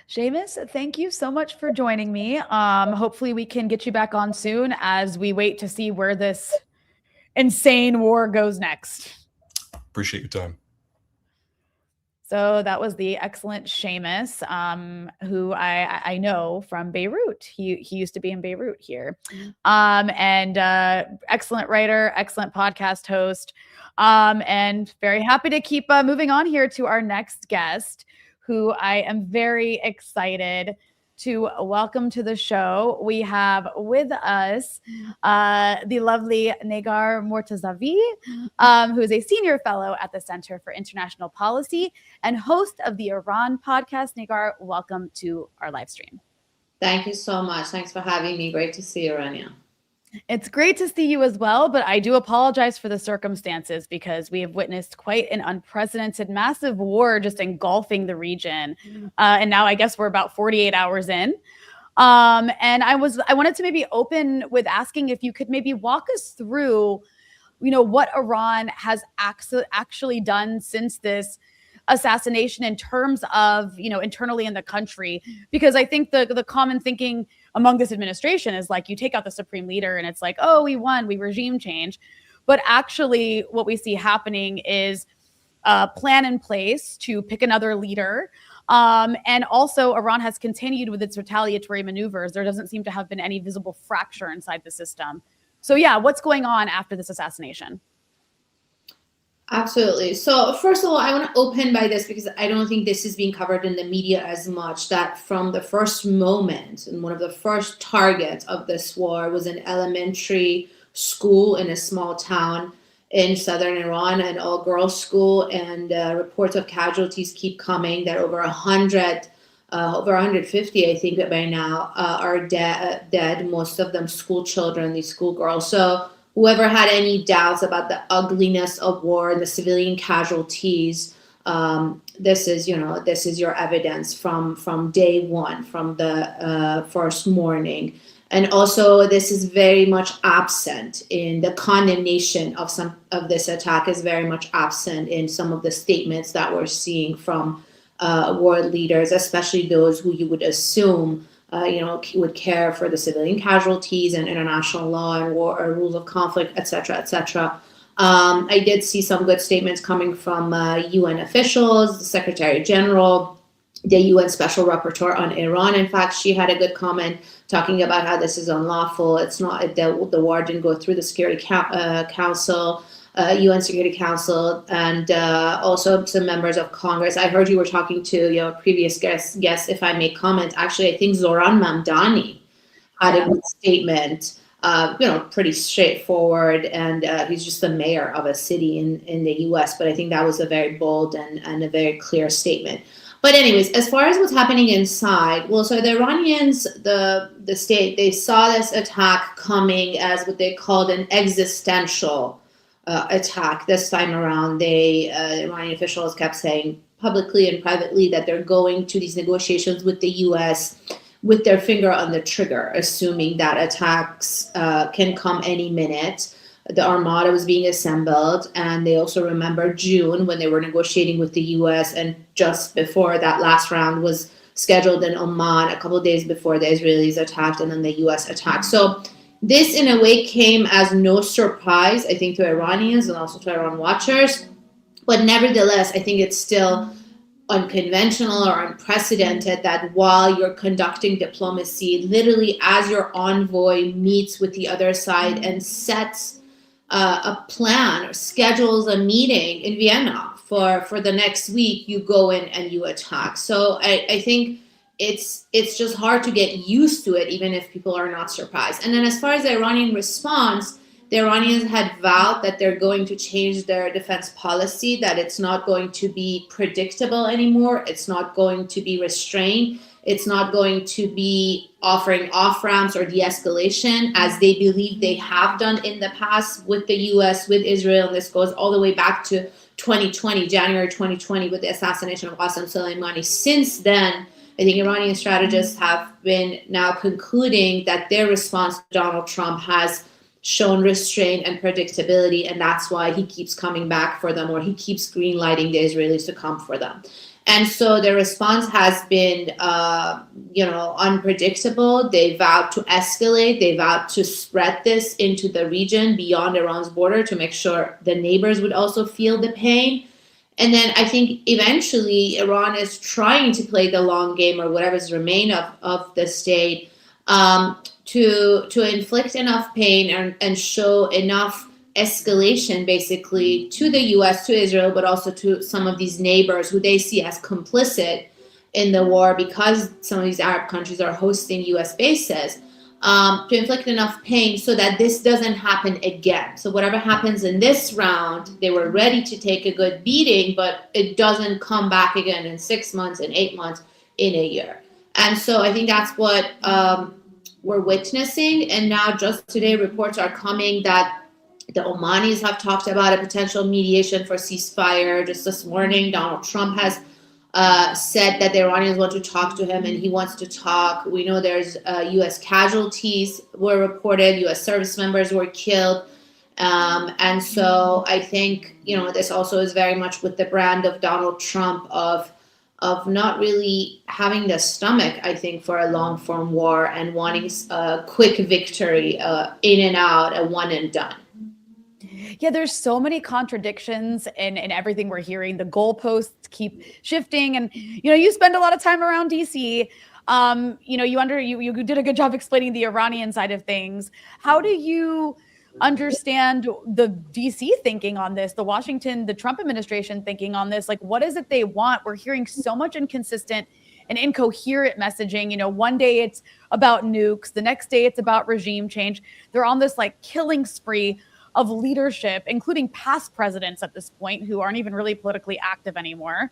Séamus, thank you so much for joining me. Hopefully we can get you back on soon as we wait to see where this insane war goes next. Appreciate your time. So that was the excellent Séamus, who I know from Beirut. He used to be in Beirut here, and excellent writer, excellent podcast host, and very happy to keep moving on here to our next guest, who I am very excited to welcome to the show. We have with us the lovely Negar Mortazavi, who is a senior fellow at the Center for International Policy and host of the Iran podcast. Negar, welcome to our live stream. Thank you so much. Thanks for having me. Great to see you, Rania. It's great to see you as well, but I do apologize for the circumstances because we have witnessed quite an unprecedented, massive war just engulfing the region. And now I guess we're about 48 hours in. And I wanted to maybe open with asking if you could maybe walk us through, what Iran has actually done since this assassination in terms of, internally in the country, because I think the common thinking among this administration is like, you take out the supreme leader and it's like, oh, we won, we regime change. But actually what we see happening is a plan in place to pick another leader. And also Iran has continued with its retaliatory maneuvers. There doesn't seem to have been any visible fracture inside the system. So yeah, what's going on after this assassination? Absolutely. So first of all, I want to open by this because I don't think this is being covered in the media as much, that from the first moment and one of the first targets of this war was an elementary school in a small town in southern Iran, an all-girls school, and reports of casualties keep coming. There are over 100, over 150, I think, by now are dead, most of them school children, these schoolgirls. So whoever had any doubts about the ugliness of war and the civilian casualties, this is your evidence from day one, from the first morning. And also, this is very much absent in the condemnation of some of this attack, is very much absent in some of the statements that we're seeing from world leaders, especially those who you would assume would care for the civilian casualties and international law and war or rules of conflict, et cetera, et cetera. I did see some good statements coming from UN officials, the Secretary General, the UN Special Rapporteur on Iran. In fact, she had a good comment talking about how this is unlawful. It's not, the war didn't go through the Security Council, UN Security Council, and also some members of Congress. I heard you were talking to your previous guest, if I may comment. Actually, I think Zoran Mamdani had a good statement, pretty straightforward, and he's just the mayor of a city in the US, but I think that was a very bold and a very clear statement. But anyways, as far as what's happening inside, well, so the Iranians, the state, they saw this attack coming as what they called an existential attack. This time around, Iranian officials kept saying publicly and privately that they're going to these negotiations with the U.S. with their finger on the trigger, assuming that attacks can come any minute. The Armada was being assembled, and they also remember June when they were negotiating with the U.S. and just before that last round was scheduled in Oman a couple of days before the Israelis attacked and then the U.S. attacked. So this, in a way, came as no surprise, I think, to Iranians and also to Iran watchers. But nevertheless, I think it's still unconventional or unprecedented that while you're conducting diplomacy, literally as your envoy meets with the other side and sets a plan or schedules a meeting in Vienna for the next week, you go in and you attack. So I think it's just hard to get used to it, even if people are not surprised. And then as far as the Iranian response, the Iranians had vowed that they're going to change their defense policy, that it's not going to be predictable anymore. It's not going to be restrained. It's not going to be offering off-ramps or de-escalation, as they believe they have done in the past with the U.S., with Israel. And this goes all the way back to 2020, January 2020, with the assassination of Qasem Soleimani. Since then, I think Iranian strategists have been now concluding that their response to Donald Trump has shown restraint and predictability, and that's why he keeps coming back for them, or he keeps greenlighting the Israelis to come for them. And so the response has been, unpredictable. They vowed to escalate. They vowed to spread this into the region beyond Iran's border to make sure the neighbors would also feel the pain. And then I think eventually Iran is trying to play the long game, or whatever's remain of the state, to inflict enough pain and show enough escalation, basically, to the U.S., to Israel, but also to some of these neighbors who they see as complicit in the war, because some of these Arab countries are hosting U.S. bases, to inflict enough pain so that this doesn't happen again. So whatever happens in this round, they were ready to take a good beating, but it doesn't come back again in 6 months, in 8 months, in a year. And so I think that's what we're witnessing. And now just today, reports are coming that the Omanis have talked about a potential mediation for ceasefire. Just this morning, Donald Trump has said that the Iranians want to talk to him and he wants to talk. We know there's U.S. casualties were reported, U.S. service members were killed. And so I think, this also is very much with the brand of Donald Trump of not really having the stomach, I think, for a long-form war and wanting a quick victory, in and out, a one and done. Yeah, there's so many contradictions in everything we're hearing. The goalposts keep shifting. And, you spend a lot of time around DC. You did a good job explaining the Iranian side of things. How do you understand the DC thinking on this, the Trump administration thinking on this? Like, what is it they want? We're hearing so much inconsistent and incoherent messaging. One day it's about nukes. The next day it's about regime change. They're on this killing spree of leadership, including past presidents at this point who aren't even really politically active anymore.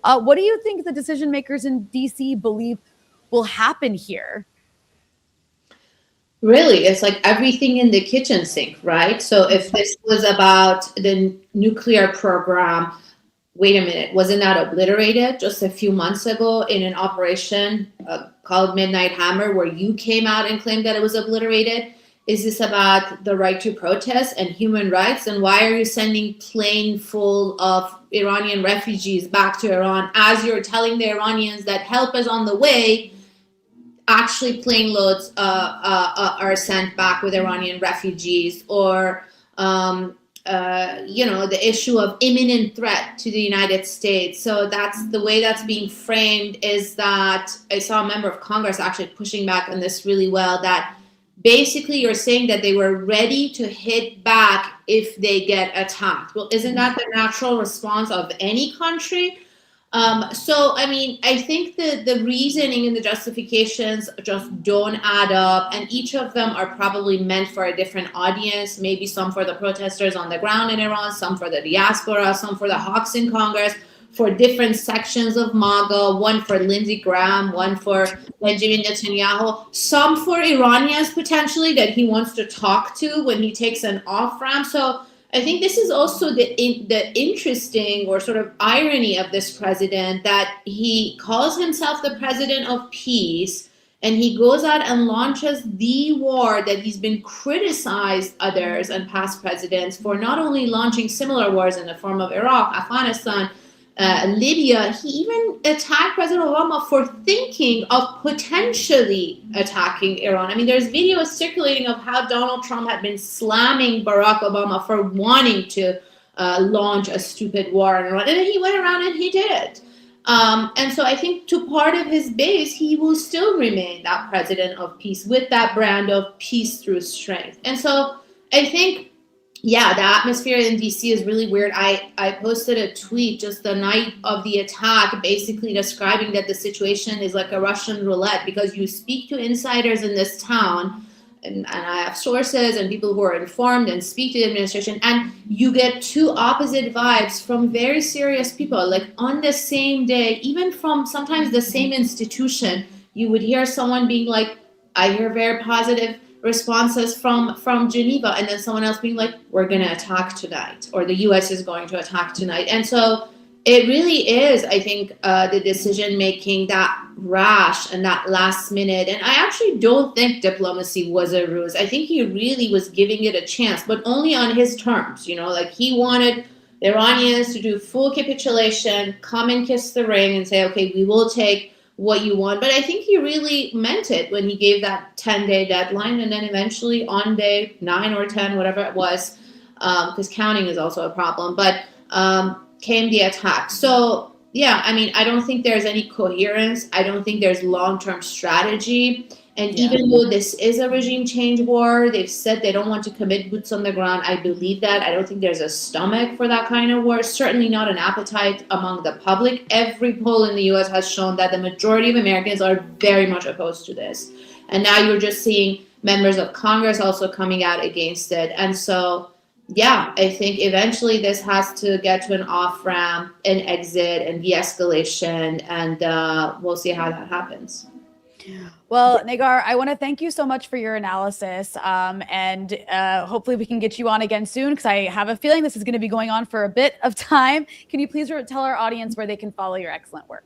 What do you think the decision makers in DC believe will happen here? Really, it's like everything in the kitchen sink, right? So if this was about the nuclear program, wait a minute, wasn't that obliterated just a few months ago in an operation called Midnight Hammer, where you came out and claimed that it was obliterated? Is this about the right to protest and human rights? And why are you sending plane full of Iranian refugees back to Iran as you're telling the Iranians that help is on the way? Actually, plane loads are sent back with Iranian refugees, or the issue of imminent threat to the United States. So that's the way that's being framed. Is that I saw a member of Congress actually pushing back on this really well, that basically you're saying that they were ready to hit back if they get attacked. Well, isn't that the natural response of any country? I think the reasoning and the justifications just don't add up, and each of them are probably meant for a different audience. Maybe some for the protesters on the ground in Iran, some for the diaspora, some for the hawks in Congress, for different sections of MAGA, one for Lindsey Graham, one for Benjamin Netanyahu, some for Iranians potentially that he wants to talk to when he takes an off-ramp. So I think this is also the interesting or sort of irony of this president, that he calls himself the president of peace, and he goes out and launches the war that he's been criticized others and past presidents for not only launching similar wars in the form of Iraq, Afghanistan, Libya. He even attacked President Obama for thinking of potentially attacking Iran. I mean, there's videos circulating of how Donald Trump had been slamming Barack Obama for wanting to launch a stupid war in Iran. And then he went around and he did it. And so I think to part of his base, he will still remain that president of peace with that brand of peace through strength. And so I think, yeah, the atmosphere in DC is really weird. I posted a tweet just the night of the attack, basically describing that the situation is like a Russian roulette, because you speak to insiders in this town, and I have sources and people who are informed and speak to the administration, and you get two opposite vibes from very serious people. Like on the same day, even from sometimes the same institution, you would hear someone being like, I hear very positive responses from Geneva, and then someone else being like, we're going to attack tonight, or the US is going to attack tonight. And so it really is, I think, the decision making that rash and that last minute. And I actually don't think diplomacy was a ruse. I think he really was giving it a chance, but only on his terms. You know, like he wanted the Iranians to do full capitulation, come and kiss the ring and say, okay, we will take what you want. But I think he really meant it when he gave that 10-day deadline, and then eventually on day 9 or 10, whatever it was, because counting is also a problem, but came the attack. So yeah, I mean, I don't think there's any coherence. I don't think there's long-term strategy. And even though this is a regime change war, they've said they don't want to commit boots on the ground. I believe that. I don't think there's a stomach for that kind of war. Certainly not an appetite among the public. Every poll in the US has shown that the majority of Americans are very much opposed to this. And now you're just seeing members of Congress also coming out against it. And so, yeah, I think eventually this has to get to an off-ramp, an exit, and de-escalation, and we'll see how that happens. Well, Negar, I want to thank you so much for your analysis, and hopefully we can get you on again soon, because I have a feeling this is going to be going on for a bit of time. Can you please tell our audience where they can follow your excellent work?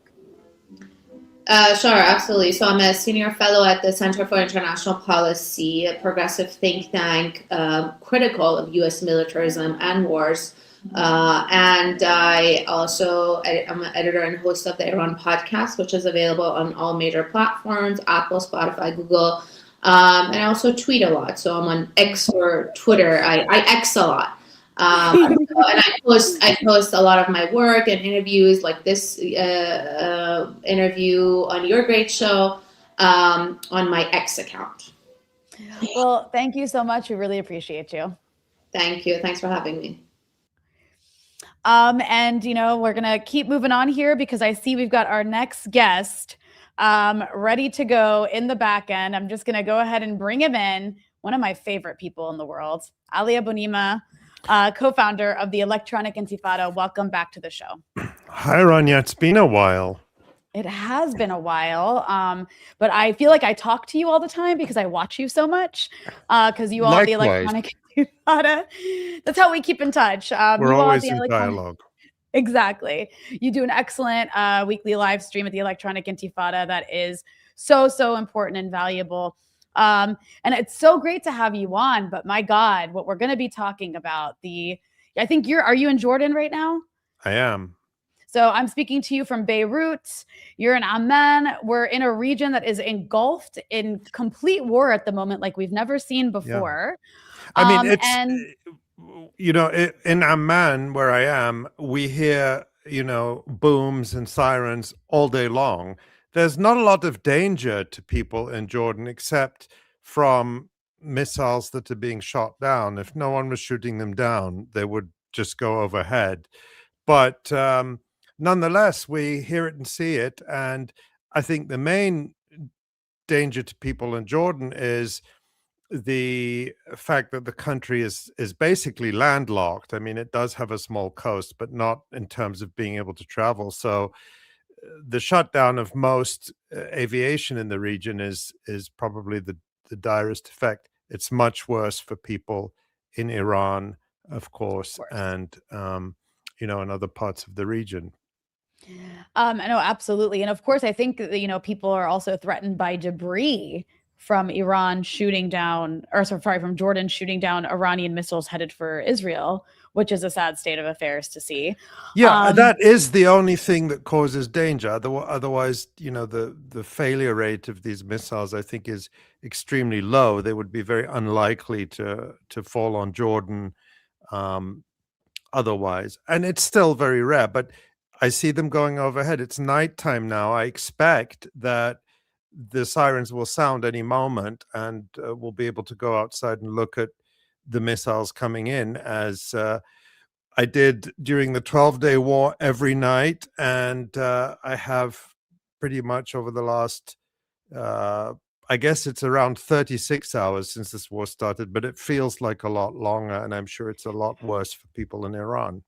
Sure, absolutely. So I'm a senior fellow at the Center for International Policy, a progressive think tank critical of U.S. militarism and wars. And I also, I'm an editor and host of the Iran podcast, which is available on all major platforms, Apple, Spotify, Google. And I also tweet a lot. So I'm on X or Twitter. I X a lot. And I post a lot of my work and interviews, like this interview on your great show, on my X account. Well, thank you so much. We really appreciate you. Thank you. Thanks for having me. And, you know, we're going to keep moving on here, because I see we've got our next guest ready to go in the back end. I'm just going to go ahead and bring him in. One of my favorite people in the world, Ali Abunimah, co-founder of the Electronic Intifada. Welcome back to the show. Hi, Rania. It's been a while. It has been a while, but I feel like I talk to you all the time because I watch you so much, because you all have the Electronic Intifada. That's how we keep in touch. We're always in dialogue. Exactly. You do an excellent weekly live stream at the Electronic Intifada that is so important and valuable. And it's so great to have you on, but my God, what we're going to be talking about, I think are you in Jordan right now? I am. So I'm speaking to you from Beirut. You're in Amman. We're in a region that is engulfed in complete war at the moment, like we've never seen before. Yeah. I mean, it's, you know, in Amman, where I am, we hear, you know, booms and sirens all day long. There's not a lot of danger to people in Jordan, except from missiles that are being shot down. If no one was shooting them down, they would just go overhead. But nonetheless, we hear it and see it. And I think the main danger to people in Jordan is the fact that the country is basically landlocked. I mean, it does have a small coast, but not in terms of being able to travel. So the shutdown of most aviation in the region is probably the direst effect. It's much worse for people in Iran, of course. And in other parts of the region. No, absolutely. And of course, I think that, people are also threatened by debris from Iran shooting down, from Jordan shooting down Iranian missiles headed for Israel, which is a sad state of affairs to see. Yeah, that is the only thing that causes danger. Otherwise, the failure rate of these missiles, I think, is extremely low. They would be very unlikely to fall on Jordan otherwise. And it's still very rare, but I see them going overhead. It's nighttime now. I expect that the sirens will sound any moment, and we'll be able to go outside and look at the missiles coming in, as I did during the 12-day war every night. And I have pretty much over the last, I guess it's around 36 hours since this war started, but it feels like a lot longer. And I'm sure it's a lot worse for people in Iran.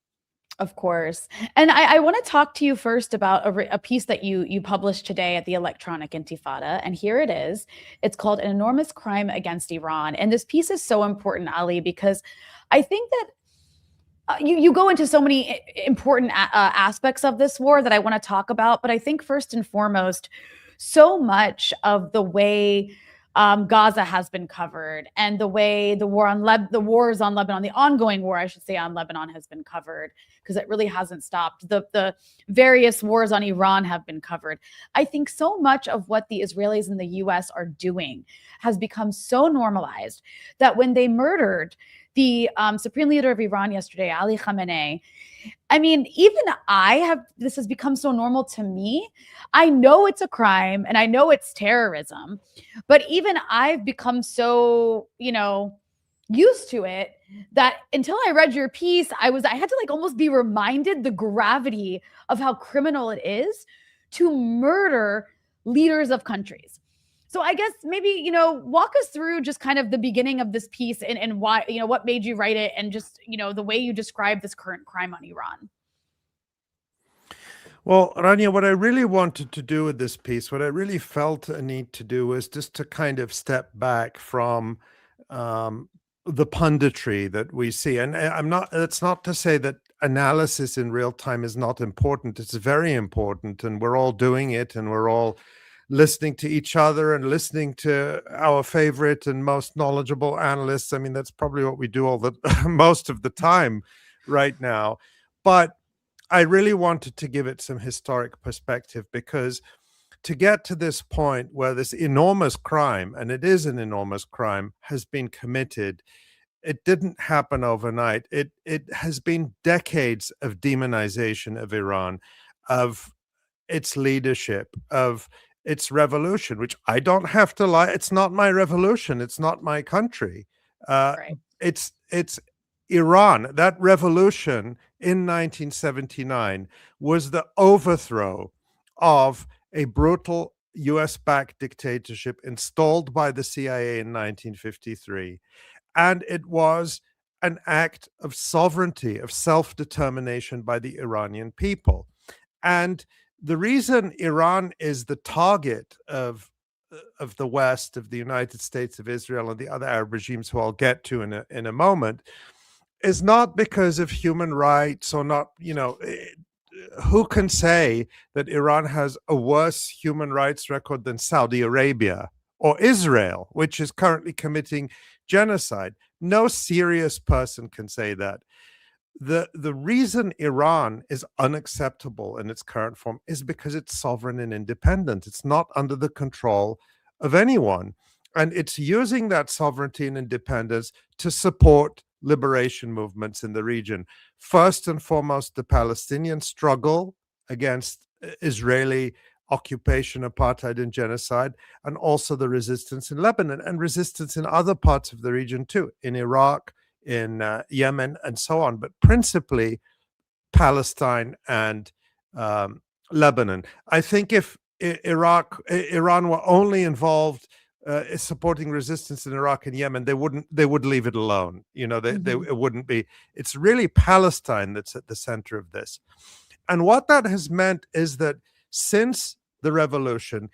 Of course. And I want to talk to you first about a piece that you published today at the Electronic Intifada. And here it is. It's called An Enormous Crime Against Iran. And this piece is so important, Ali, because I think that you go into so many important aspects of this war that I want to talk about. But I think first and foremost, so much of the way Gaza has been covered, and the way the wars on Lebanon, the ongoing war, I should say, on Lebanon has been covered, because it really hasn't stopped. The various wars on Iran have been covered. I think so much of what the Israelis and the U.S. are doing has become so normalized that when they murdered the supreme leader of Iran yesterday, Ali Khamenei, I mean, even this has become so normal to me. I know it's a crime and I know it's terrorism, but even I've become so, used to it that until I read your piece, I had to almost be reminded the gravity of how criminal it is to murder leaders of countries. So I guess maybe, walk us through just kind of the beginning of this piece and why, what made you write it, and just, the way you describe this current crime on Iran. Well, Rania, what I really wanted to do with this piece, what I really felt a need to do, was just to kind of step back from the punditry that we see. And it's not to say that analysis in real time is not important. It's very important, and we're all doing it, and we're all listening to each other and listening to our favorite and most knowledgeable analysts. I mean, that's probably what we do most of the time right now. But I really wanted to give it some historic perspective, because to get to this point where this enormous crime, and it is an enormous crime, has been committed, it didn't happen overnight. It has been decades of demonization of Iran, of its leadership, of its revolution, which I don't have to lie. It's not my revolution. It's not my country. Right. It's Iran. That revolution in 1979 was the overthrow of a brutal US-backed dictatorship installed by the CIA in 1953. And it was an act of sovereignty, of self-determination by the Iranian people. And the reason Iran is the target of the West, of the United States, of Israel, and the other Arab regimes, who I'll get to in a moment, is not because of human rights or not. Who can say that Iran has a worse human rights record than Saudi Arabia or Israel, which is currently committing genocide? No serious person can say that. The reason Iran is unacceptable in its current form is because it's sovereign and independent. It's not under the control of anyone. And it's using that sovereignty and independence to support liberation movements in the region. First and foremost, the Palestinian struggle against Israeli occupation, apartheid, and genocide, and also the resistance in Lebanon and resistance in other parts of the region too, in Iraq, in Yemen, and so on, but principally Palestine and Lebanon. I think if Iran were only involved supporting resistance in Iraq and Yemen, they would leave it alone. You know, it wouldn't be. It's really Palestine that's at the center of this. And what that has meant is that since the revolution,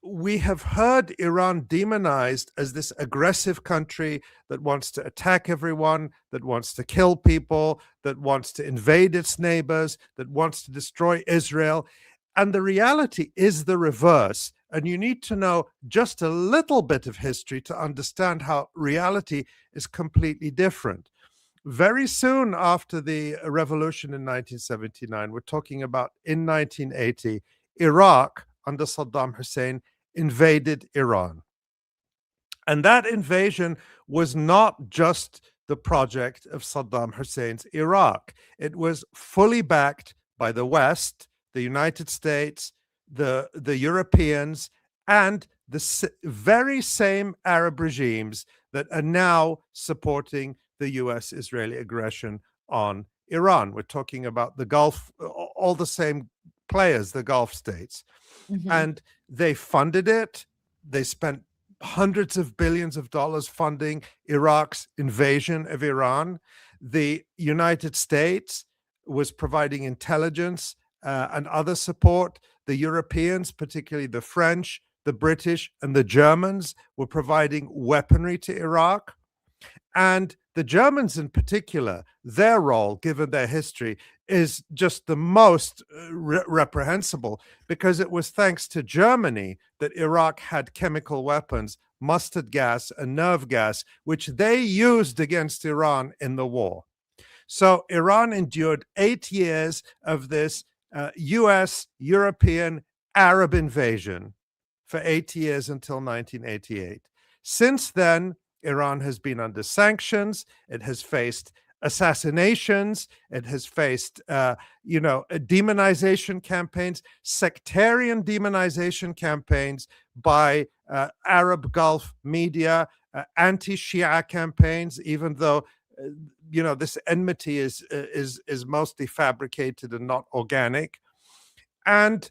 we have heard Iran demonized as this aggressive country that wants to attack everyone, that wants to kill people, that wants to invade its neighbors, that wants to destroy Israel. And the reality is the reverse. And you need to know just a little bit of history to understand how reality is completely different. Very soon after the revolution in 1979, we're talking about in 1980, Iraq under Saddam Hussein invaded Iran. And that invasion was not just the project of Saddam Hussein's Iraq. It was fully backed by the West, the United States, the Europeans, and the very same Arab regimes that are now supporting the U.S. Israeli aggression on Iran. We're talking about the Gulf, all the same players, the Gulf states. And they funded it. They spent hundreds of billions of dollars funding Iraq's invasion of Iran. The United States was providing intelligence and other support. The Europeans, particularly the French, the British, and the Germans, were providing weaponry to Iraq. And the Germans in particular, their role, given their history, is just the most reprehensible, because it was thanks to Germany that Iraq had chemical weapons, mustard gas and nerve gas, which they used against Iran in the war. So Iran endured 8 years of this US, European, Arab invasion for 8 years until 1988. Since then, Iran has been under sanctions. It has faced assassinations. It has faced, demonization campaigns, sectarian demonization campaigns by Arab Gulf media, anti-Shia campaigns, even though this enmity is mostly fabricated and not organic. And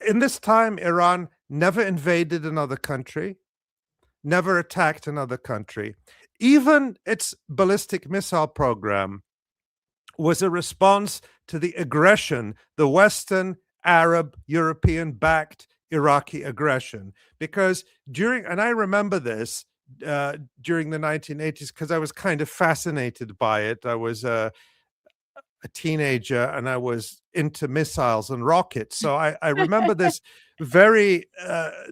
in this time, Iran never invaded another country, never attacked another country. Even its ballistic missile program was a response to the aggression, the Western, Arab, European-backed Iraqi aggression. Because and I remember this during the 1980s, because I was kind of fascinated by it. I was a teenager and I was into missiles and rockets. So I remember this very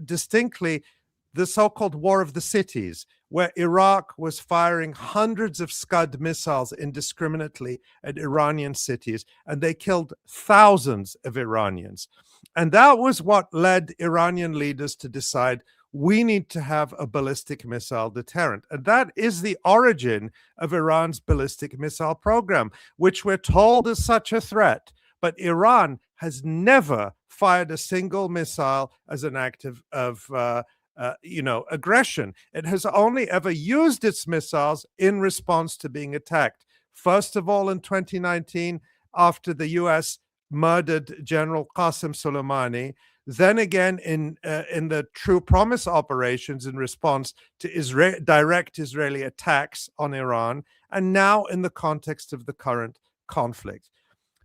distinctly, the so-called War of the Cities, where Iraq was firing hundreds of Scud missiles indiscriminately at Iranian cities, and they killed thousands of Iranians. And that was what led Iranian leaders to decide we need to have a ballistic missile deterrent. And that is the origin of Iran's ballistic missile program, which we're told is such a threat. But Iran has never fired a single missile as an act of aggression. It has only ever used its missiles in response to being attacked. First of all, in 2019, after the U.S. murdered General Qasem Soleimani, then again in the True Promise operations in response to direct Israeli attacks on Iran, and now in the context of the current conflict.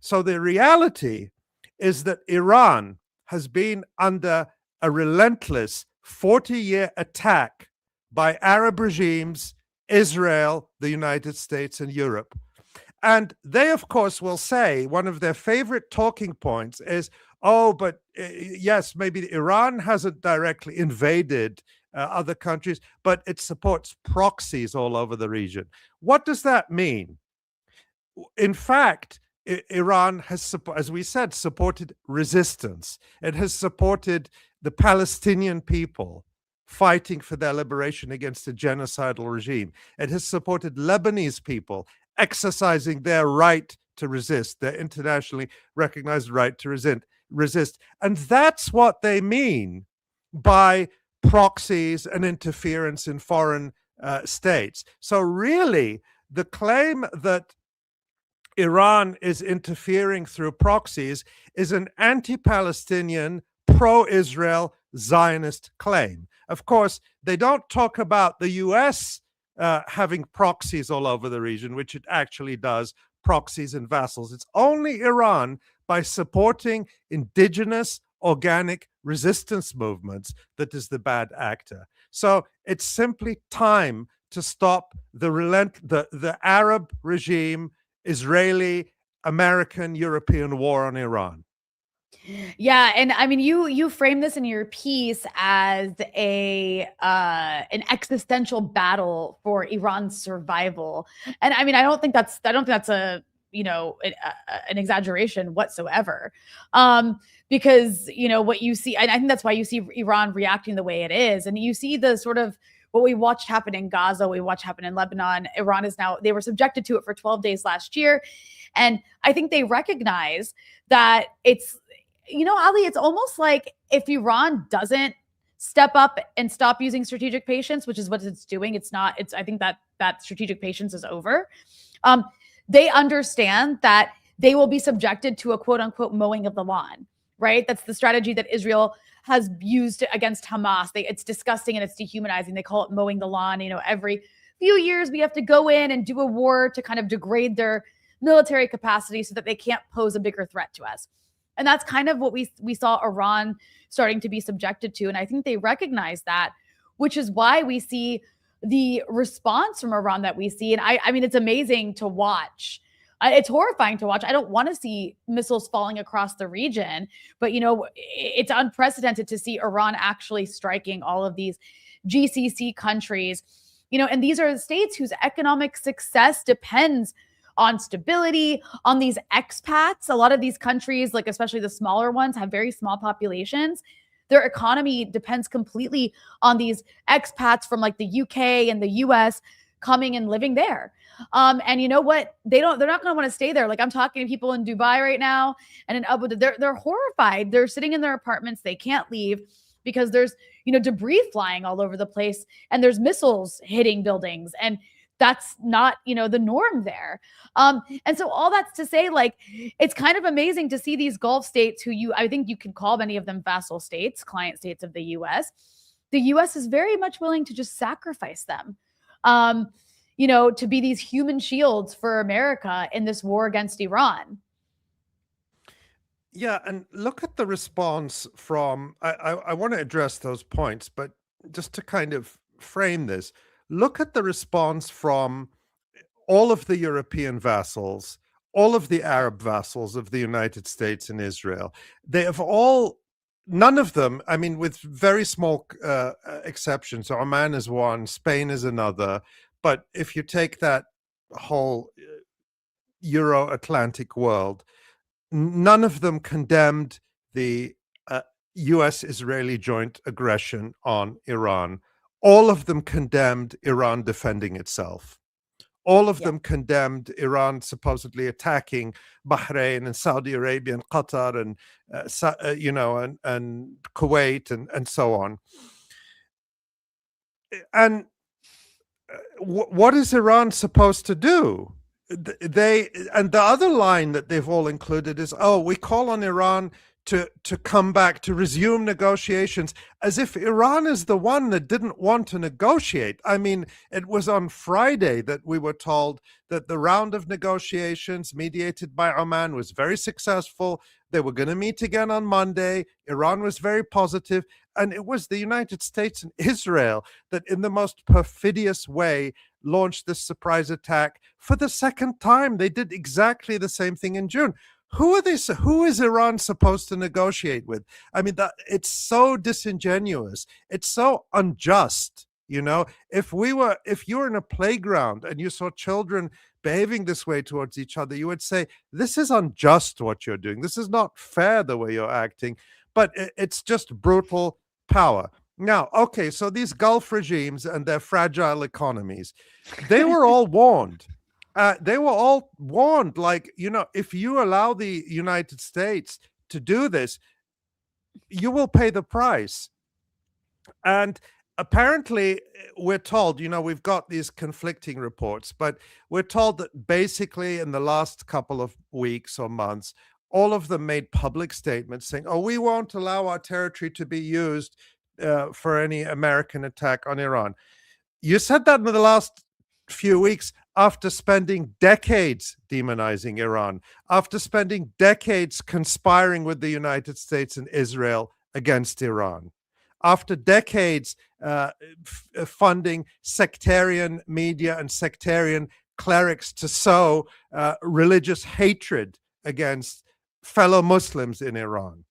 So the reality is that Iran has been under a relentless 40-year attack by Arab regimes, Israel, the United States, and Europe. And they, of course, will say one of their favorite talking points is, but yes, maybe Iran hasn't directly invaded other countries, but it supports proxies all over the region. What does that mean? In fact, Iran has, as we said, supported resistance. It has supported the Palestinian people fighting for their liberation against a genocidal regime. It has supported Lebanese people exercising their right to resist, their internationally recognized right to resist. And that's what they mean by proxies and interference in foreign states. So really, the claim that Iran is interfering through proxies is an anti-Palestinian, pro-Israel, Zionist claim. Of course, they don't talk about the U.S. Having proxies all over the region, which it actually does, proxies and vassals. It's only Iran, by supporting indigenous organic resistance movements, that is the bad actor. So it's simply time to stop the Arab regime, Israeli, American, European war on Iran. Yeah, and I mean, you frame this in your piece as an existential battle for Iran's survival, and I mean, I don't think that's a an exaggeration whatsoever, because what you see, and I think that's why you see Iran reacting the way it is, and you see the sort of what we watched happen in Gaza, we watched happen in Lebanon. Iran is now, they were subjected to it for 12 days last year, and I think they recognize that it's. Ali, it's almost like if Iran doesn't step up and stop using strategic patience, which is what it's doing, I think that strategic patience is over. They understand that they will be subjected to a quote unquote mowing of the lawn, right? That's the strategy that Israel has used against Hamas. It's disgusting and it's dehumanizing. They call it mowing the lawn. Every few years we have to go in and do a war to kind of degrade their military capacity so that they can't pose a bigger threat to us. And that's kind of what we saw Iran starting to be subjected to. And I think they recognize that, which is why we see the response from Iran that we see. And I mean, it's amazing to watch. It's horrifying to watch. I don't want to see missiles falling across the region, but it's unprecedented to see Iran actually striking all of these GCC countries, and these are states whose economic success depends on stability, on these expats. A lot of these countries, like especially the smaller ones, have very small populations. Their economy depends completely on these expats from like the UK and the US coming and living there. And you know what? They're not going to want to stay there. Like I'm talking to people in Dubai right now and in Abu Dhabi, they're horrified. They're sitting in their apartments. They can't leave because there's, debris flying all over the place and there's missiles hitting buildings, and that's not, the norm there. And so all that's to say, like, it's kind of amazing to see these Gulf states who I think you can call many of them vassal states, client states of the U.S. The U.S. is very much willing to just sacrifice them, to be these human shields for America in this war against Iran. Yeah, and look at the response from, I want to address those points, but just to kind of frame this, look at the response from all of the European vassals, all of the Arab vassals of the United States and Israel. They have all, none of them, I mean, with very small exceptions, Oman is one, Spain is another, but if you take that whole Euro-Atlantic world, none of them condemned the U.S. Israeli joint aggression on Iran. All of them condemned Iran defending itself. All of them condemned Iran supposedly attacking Bahrain and Saudi Arabia and Qatar and and Kuwait and so on. And what is Iran supposed to do? And the other line that they've all included is, we call on Iran to come back, to resume negotiations, as if Iran is the one that didn't want to negotiate. I mean, it was on Friday that we were told that the round of negotiations mediated by Oman was very successful. They were going to meet again on Monday. Iran was very positive. And it was the United States and Israel that in the most perfidious way launched this surprise attack for the second time. They did exactly the same thing in June. Who is Iran supposed to negotiate with? I mean, it's so disingenuous. It's so unjust. If you were in a playground and you saw children behaving this way towards each other, you would say, this is unjust what you're doing. This is not fair the way you're acting, but it's just brutal power. Now, okay, so these Gulf regimes and their fragile economies, they were all warned. They were all warned, like, if you allow the United States to do this, you will pay the price. And apparently, we're told, we've got these conflicting reports, but we're told that basically in the last couple of weeks or months, all of them made public statements saying, we won't allow our territory to be used for any American attack on Iran. You said that in the last few weeks after spending decades demonizing Iran, after spending decades conspiring with the United States and Israel against Iran, after decades funding sectarian media and sectarian clerics to sow religious hatred against fellow Muslims in Iran.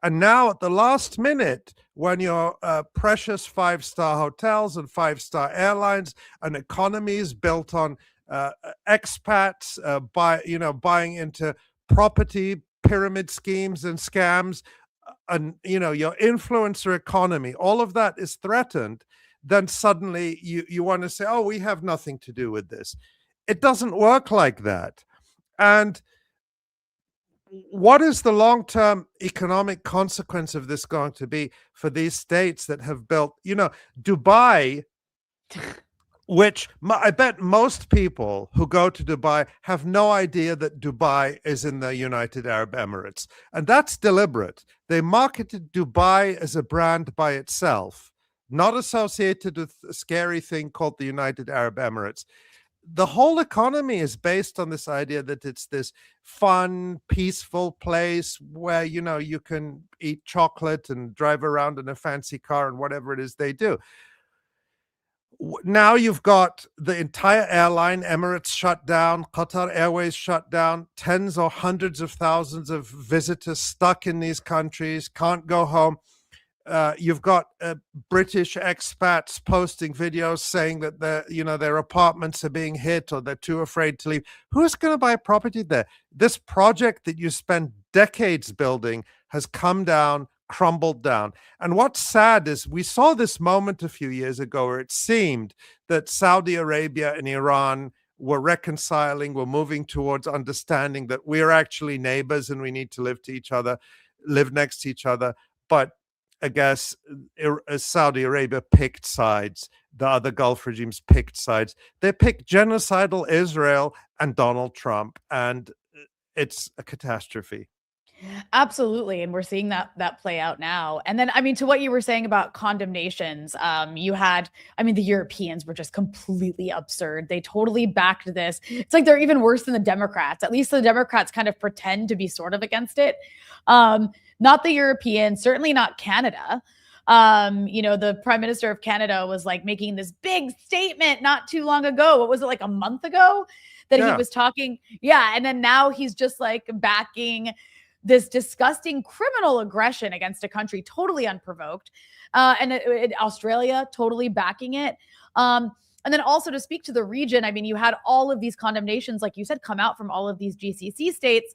And now at the last minute, when your precious five-star hotels and five-star airlines and economies built on expats buying into property pyramid schemes and scams, and your influencer economy, all of that is threatened, then suddenly you want to say, oh, we have nothing to do with this. It doesn't work like that. And what is the long-term economic consequence of this going to be for these states that have built, Dubai, which I bet most people who go to Dubai have no idea that Dubai is in the United Arab Emirates. And that's deliberate. They marketed Dubai as a brand by itself, not associated with a scary thing called the United Arab Emirates. The whole economy is based on this idea that it's this fun, peaceful place where, you can eat chocolate and drive around in a fancy car and whatever it is they do. Now you've got the entire airline, Emirates shut down, Qatar Airways shut down, tens or hundreds of thousands of visitors stuck in these countries, can't go home. You've got British expats posting videos saying that their apartments are being hit or they're too afraid to leave. Who's going to buy property there? This project that you spent decades building has come down, crumbled down. And what's sad is we saw this moment a few years ago where it seemed that Saudi Arabia and Iran were reconciling, were moving towards understanding that we're actually neighbors and we need to live next to each other. But I guess Saudi Arabia picked sides. The other Gulf regimes picked sides. They picked genocidal Israel and Donald Trump, and it's a catastrophe. Absolutely. And we're seeing that play out now. And then, to what you were saying about condemnations, you had, the Europeans were just completely absurd. They totally backed this. It's like they're even worse than the Democrats. At least the Democrats kind of pretend to be sort of against it. Not the Europeans, certainly not Canada. The Prime Minister of Canada was like making this big statement not too long ago. What was it, like a month ago that he was talking? Yeah. And then now he's just like backing this disgusting criminal aggression against a country totally unprovoked. And Australia totally backing it. And then also to speak to the region, you had all of these condemnations, like you said, come out from all of these GCC states.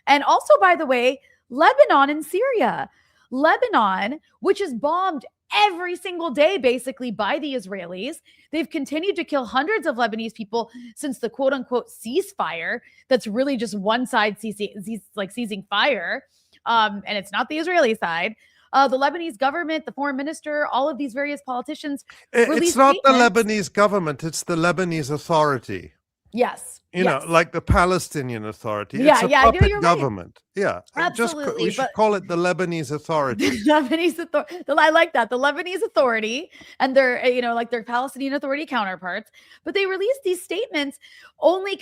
And also, by the way, Lebanon and Syria. Lebanon, which is bombed every single day, basically, by the Israelis. They've continued to kill hundreds of Lebanese people since the quote unquote ceasefire. That's really just one side seizing fire. And it's not the Israeli side. The Lebanese government, the foreign minister, all of these various politicians. It's not the Lebanese government, it's the Lebanese Authority. Yes. Like the Palestinian Authority. Yeah, it's a puppet government. Right. Yeah. Absolutely. We should call it the Lebanese Authority. The Lebanese Authority. I like that. The Lebanese Authority and their, like their Palestinian Authority counterparts. But they released these statements only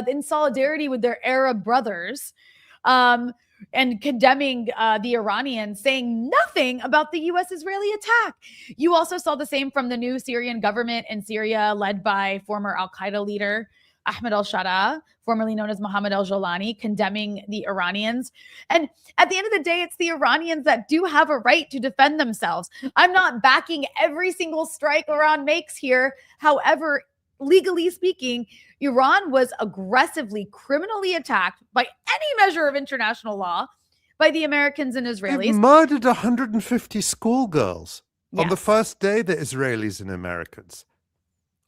in solidarity with their Arab brothers. And condemning the Iranians, saying nothing about the U.S. Israeli attack. You also saw the same from the new Syrian government in Syria, led by former al-Qaeda leader Ahmed al-Sharaa, formerly known as Mohammed al-Jolani, condemning the Iranians. And at the end of the day, it's the Iranians that do have a right to defend themselves. I'm not backing every single strike Iran makes here. However, legally speaking, Iran was aggressively, criminally attacked by any measure of international law by the Americans and Israelis. They murdered 150 schoolgirls on the first day, the Israelis and Americans.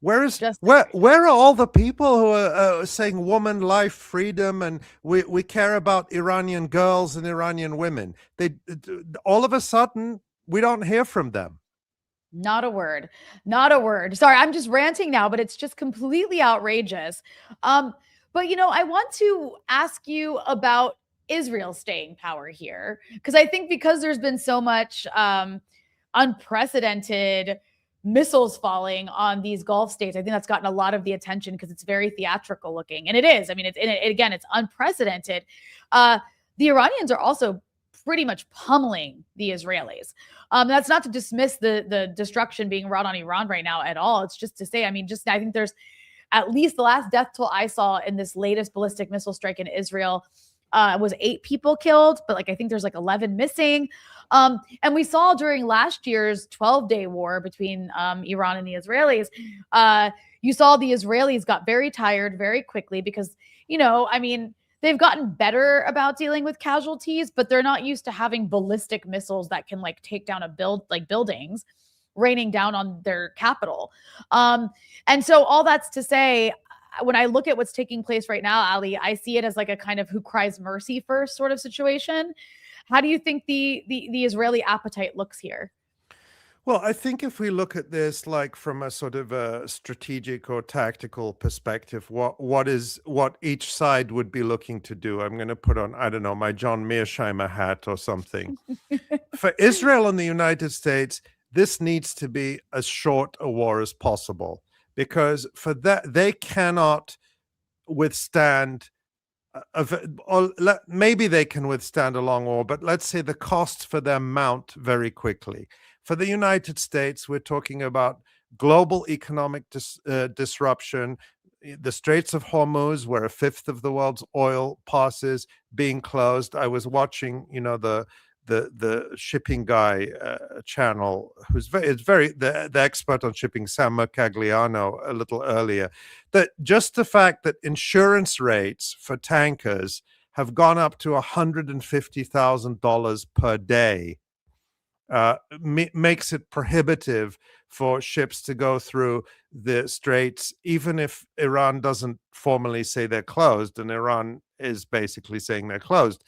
Where are all the people who are saying woman, life, freedom, and we care about Iranian girls and Iranian women? All of a sudden, we don't hear from them. Not a word. Sorry, I'm just ranting now, but it's just completely outrageous. But, I want to ask you about Israel's staying power here, because I think because there's been so much unprecedented missiles falling on these Gulf states. I think that's gotten a lot of the attention because it's very theatrical looking. And it is. I mean, again, it's unprecedented. The Iranians are also pretty much pummeling the Israelis. That's not to dismiss the destruction being wrought on Iran right now at all. It's just to say, I mean, I think there's at least the last death toll I saw in this latest ballistic missile strike in Israel was 8 people killed, but I think there's 11 missing. And we saw during last year's 12-day war between Iran and the Israelis, you saw the Israelis got very tired very quickly because, they've gotten better about dealing with casualties, but they're not used to having ballistic missiles that can take down buildings raining down on their capital. And so all that's to say, when I look at what's taking place right now, Ali, I see it as a kind of who cries mercy first sort of situation. How do you think the Israeli appetite looks here? Well, I think if we look at this from a sort of a strategic or tactical perspective, what each side would be looking to do. I'm going to put on, I don't know, my John Mearsheimer hat or something. For Israel and the United States, this needs to be as short a war as possible, because for that they cannot withstand maybe they can withstand a long war, but let's say the costs for them mount very quickly. For the United States, we're talking about global economic disruption, the Straits of Hormuz, where 1/5 of the world's oil passes, being closed. I was watching, the shipping guy channel, who's the expert on shipping, Sam Mercagliano, a little earlier, that just the fact that insurance rates for tankers have gone up to $150,000 per day makes it prohibitive for ships to go through the straits, even if Iran doesn't formally say they're closed, and Iran is basically saying they're closed.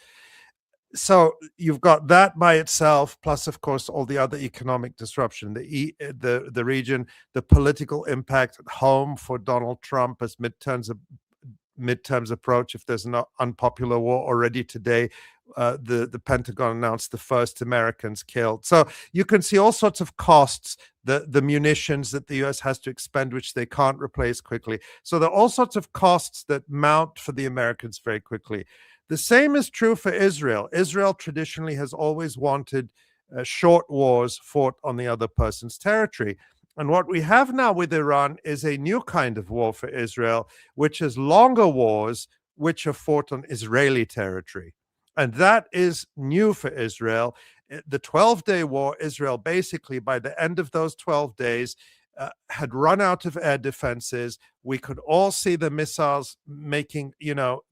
So you've got that by itself, plus, of course, all the other economic disruption, the region, the political impact at home for Donald Trump as midterms approach. If there's an unpopular war already today, the Pentagon announced the first Americans killed. So you can see all sorts of costs, the munitions that the US has to expend, which they can't replace quickly. So there are all sorts of costs that mount for the Americans very quickly. The same is true for Israel. Israel traditionally has always wanted short wars fought on the other person's territory. And what we have now with Iran is a new kind of war for Israel, which is longer wars which are fought on Israeli territory. And that is new for Israel. The 12-day war, Israel basically, by the end of those 12 days, had run out of air defenses. We could all see the missiles making,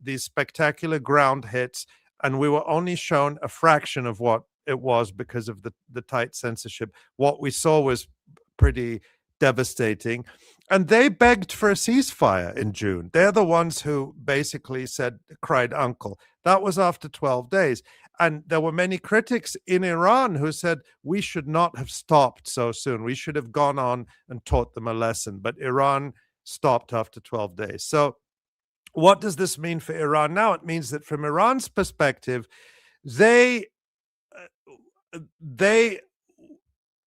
these spectacular ground hits, and we were only shown a fraction of what it was because of the tight censorship. What we saw was pretty devastating. And they begged for a ceasefire in June. They're the ones who basically cried uncle. That was after 12 days. And there were many critics in Iran who said we should not have stopped so soon. We should have gone on and taught them a lesson. But Iran stopped after 12 days. So what does this mean for Iran now? It means that from Iran's perspective, they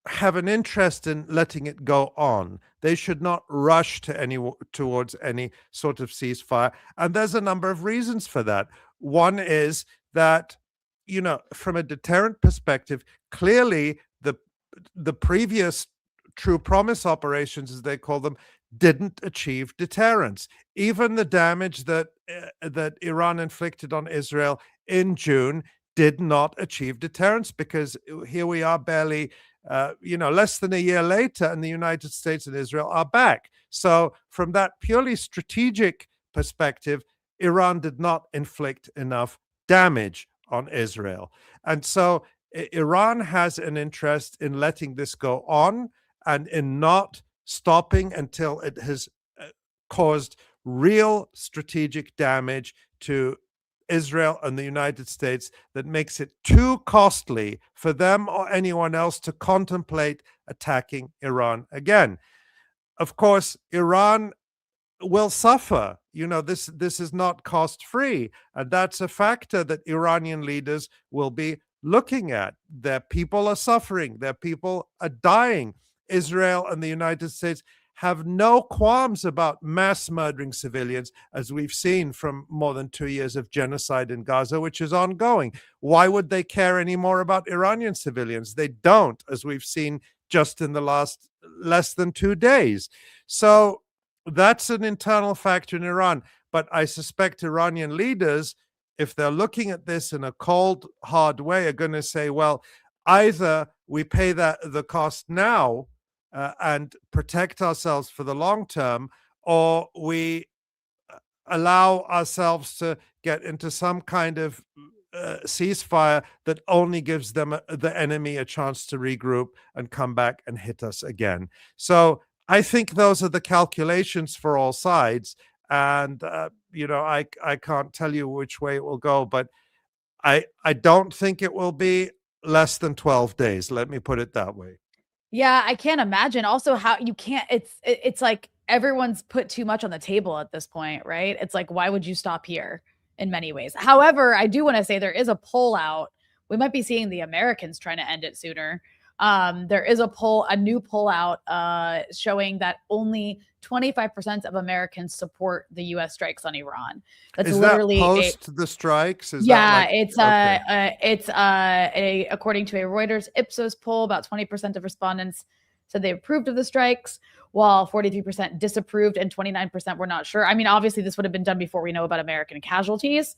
have an interest in letting it go on. They should not rush towards any sort of ceasefire. And there's a number of reasons for that. One is that, from a deterrent perspective, clearly the previous True Promise operations, as they call them, didn't achieve deterrence. Even the damage that Iran inflicted on Israel in June did not achieve deterrence, because here we are barely less than a year later, and the United States and Israel are back. So from that purely strategic perspective, Iran did not inflict enough damage on Israel. And so Iran has an interest in letting this go on and in not stopping until it has caused real strategic damage to Israel and the United States that makes it too costly for them or anyone else to contemplate attacking Iran again. Of course, Iran will suffer. This is not cost-free, and that's a factor that Iranian leaders will be looking at. Their people are suffering. Their people are dying. Israel and the United States have no qualms about mass murdering civilians, as we've seen from more than 2 years of genocide in Gaza, which is ongoing. Why would they care any more about Iranian civilians? They don't, as we've seen just in the last less than 2 days. So that's an internal factor in Iran. But I suspect Iranian leaders, if they're looking at this in a cold, hard way, are going to say, well, either we pay the cost now and protect ourselves for the long term, or we allow ourselves to get into some kind of ceasefire that only gives them the enemy a chance to regroup and come back and hit us again. So I think those are the calculations for all sides. And, I can't tell you which way it will go, but I don't think it will be less than 12 days. Let me put it that way. Yeah, I can't imagine also how you can't it's like everyone's put too much on the table at this point, right? It's like, why would you stop here in many ways? However, I do want to say there is a poll out. We might be seeing the Americans trying to end it sooner. There is a new poll out showing that only 25% of Americans support the U.S. strikes on Iran. That's Is literally that post the strikes? Is yeah, that it's according to a Reuters Ipsos poll, about 20% of respondents said they approved of the strikes, while 43% disapproved and 29% were not sure. I mean, obviously, this would have been done before we know about American casualties.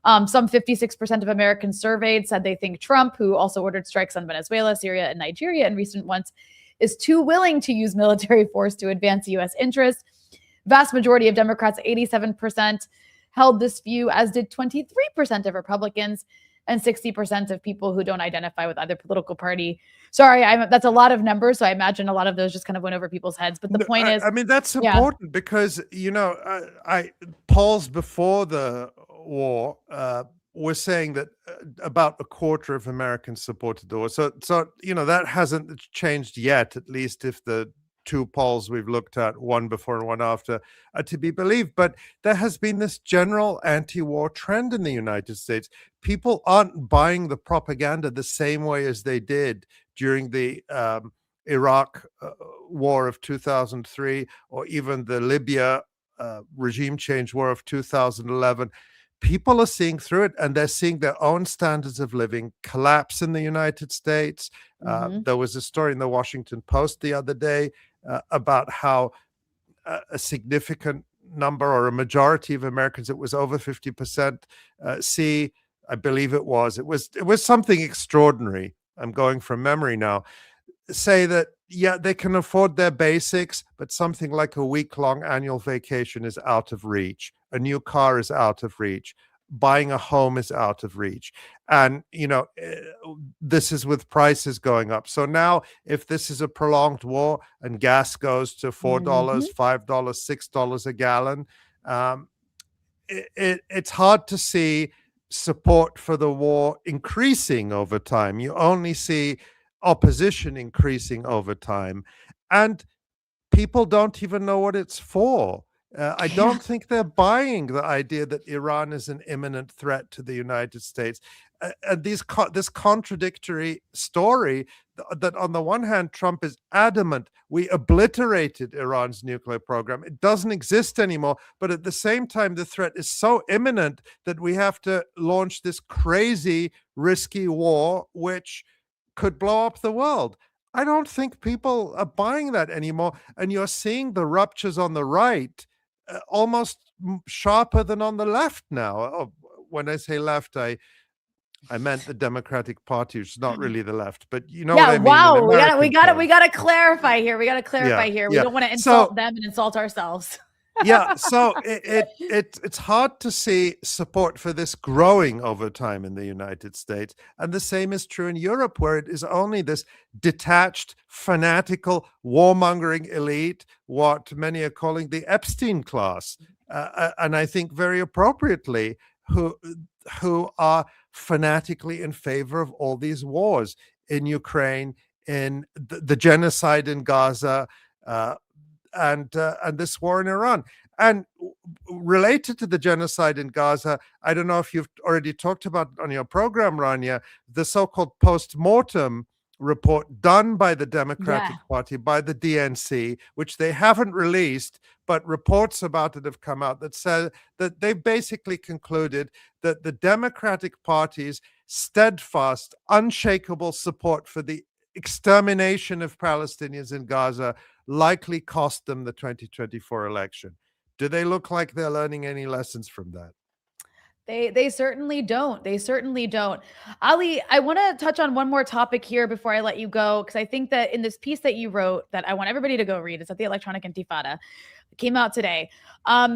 Some 56% of Americans surveyed said they think Trump, who also ordered strikes on Venezuela, Syria, and Nigeria in recent months, is too willing to use military force to advance U.S. interests. Vast majority of Democrats, 87%, held this view, as did 23% of Republicans and 60% of people who don't identify with either political party. Sorry, that's a lot of numbers, so I imagine a lot of those just kind of went over people's heads. But the point is, I mean, that's important because, I polls before the war were saying that about a quarter of Americans supported the war. So that hasn't changed yet, at least if the two polls we've looked at, one before and one after, are to be believed. But there has been this general anti-war trend in the United States. People aren't buying the propaganda the same way as they did during the Iraq war of 2003, or even the Libya regime change war of 2011. People are seeing through it, and they're seeing their own standards of living collapse in the United States. There was a story in the Washington Post the other day about how a significant number, or a majority of Americans, it was over 50%, I believe it was something extraordinary. I'm going from memory now. Say that, yeah, they can afford their basics, but something like a week-long annual vacation is out of reach. A new car is out of reach. Buying a home is out of reach. And, this is with prices going up. So now, if this is a prolonged war and gas goes to $4, $5, $6 a gallon, it's hard to see support for the war increasing over time. You only see opposition increasing over time, and people don't even know what it's for. I don't think they're buying the idea that Iran is an imminent threat to the United States. And this contradictory story that on the one hand, Trump is adamant, we obliterated Iran's nuclear program. It doesn't exist anymore. But at the same time, the threat is so imminent that we have to launch this crazy, risky war, which could blow up the world. I don't think people are buying that anymore. And you're seeing the ruptures on the right almost sharper than on the left now. When I say left, I meant the Democratic Party, which is not really the left, but you know what I mean. Wow, we got to clarify here. We don't want to insult them and insult ourselves. So it's hard to see support for this growing over time in the United States. And the same is true in Europe, where it is only this detached, fanatical, warmongering elite, what many are calling the Epstein class, and I think very appropriately, who are fanatically in favor of all these wars in Ukraine, in the genocide in Gaza, and this war in Iran. And related to the genocide in Gaza, I don't know if you've already talked about on your program, Rania, the so-called post-mortem report done by the Democratic Party, by the DNC, which they haven't released, but reports about it have come out that say that they basically concluded that the Democratic Party's steadfast, unshakable support for the extermination of Palestinians in Gaza likely cost them the 2024 election. Do they look like they're learning any lessons from that? They certainly don't. They certainly don't. Ali, I want to touch on one more topic here before I let you go, because I think that in this piece that you wrote that I want everybody to go read, it's at the Electronic Intifada. It came out today.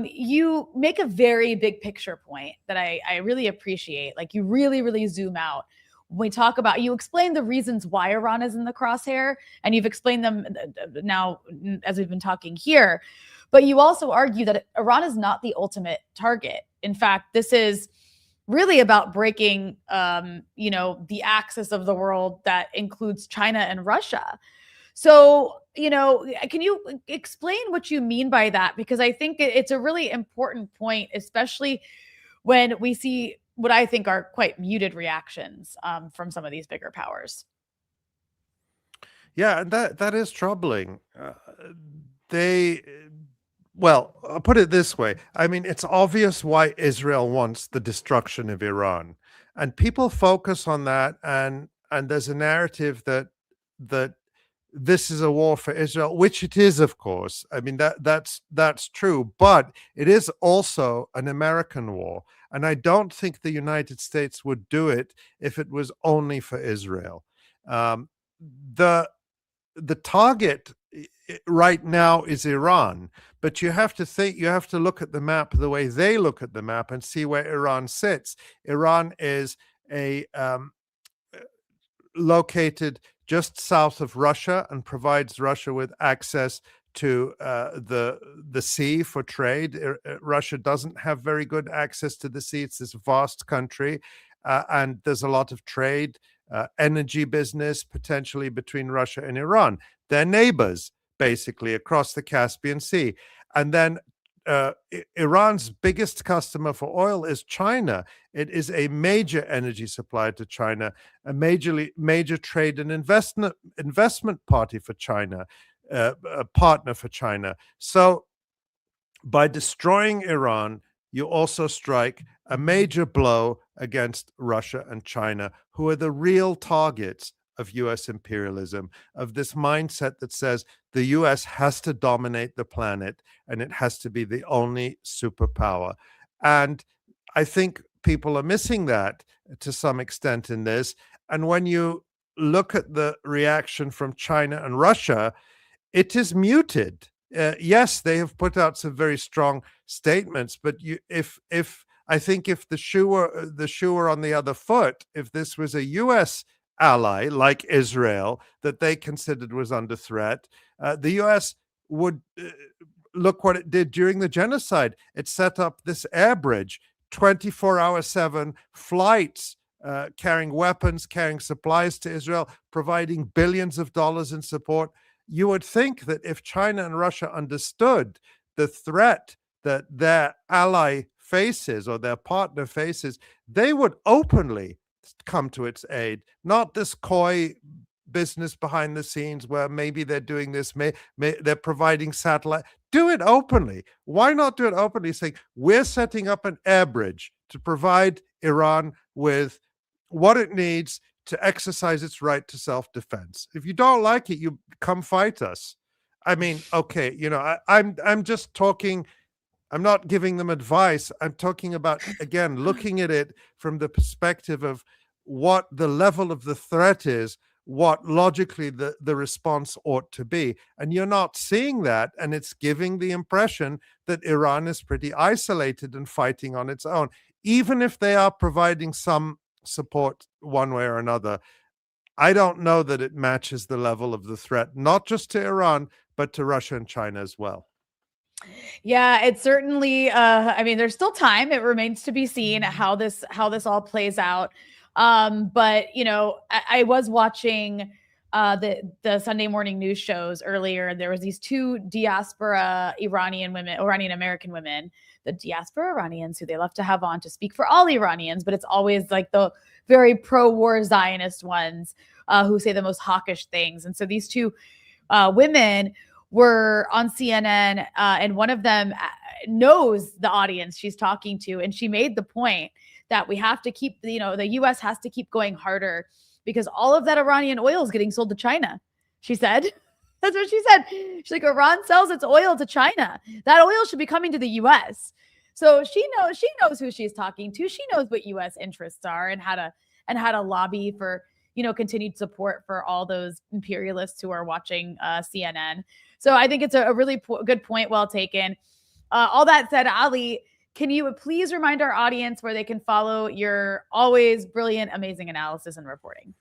You make a very big picture point that I really appreciate. Like, you really, really zoom out. When we talk about, you explain the reasons why Iran is in the crosshair, and you've explained them now as we've been talking here. But you also argue that Iran is not the ultimate target. In fact, this is really about breaking, the axis of the world that includes China and Russia. So, can you explain what you mean by that? Because I think it's a really important point, especially when we see what I think are quite muted reactions from some of these bigger powers. Yeah, and that is troubling. Well, I'll put it this way. I mean, it's obvious why Israel wants the destruction of Iran. And people focus on that, and there's a narrative that this is a war for Israel, which it is, of course. I mean, that's true, but it is also an American war. And I don't think the United States would do it if it was only for Israel. The target right now is Iran, but you have to look at the map the way they look at the map and see where Iran sits. Iran is located just south of Russia and provides Russia with access to the sea for trade. Russia doesn't have very good access to the sea. It's this vast country, and there's a lot of trade, energy business potentially between Russia and Iran. They're neighbors, basically, across the Caspian Sea. And then Iran's biggest customer for oil is China. It is a major energy supplier to China, a major trade and investment party for China, a partner for China. So by destroying Iran, you also strike a major blow against Russia and China, who are the real targets of U.S. imperialism, of this mindset that says the U.S. has to dominate the planet and it has to be the only superpower. And I think people are missing that to some extent in this. And when you look at the reaction from China and Russia, it is muted. Yes, they have put out some very strong statements, but if the shoe were on the other foot, if this was a U.S. ally like Israel that they considered was under threat, the U.S. would look what it did during the genocide. It set up this air bridge, 24/7 flights, carrying weapons, carrying supplies to Israel, providing billions of dollars in support. You would think that if China and Russia understood the threat that their ally faces or their partner faces, they would openly come to its aid, not this coy business behind the scenes where maybe they're doing this, they're providing satellite. Do it openly. Why not do it openly, saying we're setting up an air bridge to provide Iran with what it needs to exercise its right to self-defense. If you don't like it, you come fight us. I mean, okay, I'm just talking. I'm not giving them advice. I'm talking about, again, looking at it from the perspective of what the level of the threat is, what logically the response ought to be. And you're not seeing that, and it's giving the impression that Iran is pretty isolated and fighting on its own, even if they are providing some support one way or another. I don't know that it matches the level of the threat, not just to Iran, but to Russia and China as well. Yeah, it's certainly, there's still time. It remains to be seen how this all plays out. But, I was watching the Sunday morning news shows earlier. There was these two diaspora Iranian American women, the diaspora Iranians, who they love to have on to speak for all Iranians, but it's always like the very pro-war Zionist ones who say the most hawkish things. And so these two women were on CNN, and one of them knows the audience she's talking to, and she made the point that we have to keep, the U.S. has to keep going harder because all of that Iranian oil is getting sold to China, she said. That's what she said. She's like, Iran sells its oil to China. That oil should be coming to the U.S. So she knows who she's talking to. She knows what U.S. interests are and how to lobby for, continued support for all those imperialists who are watching CNN. So I think it's a really good point, well taken. All that said, Ali, can you please remind our audience where they can follow your always brilliant, amazing analysis and reporting?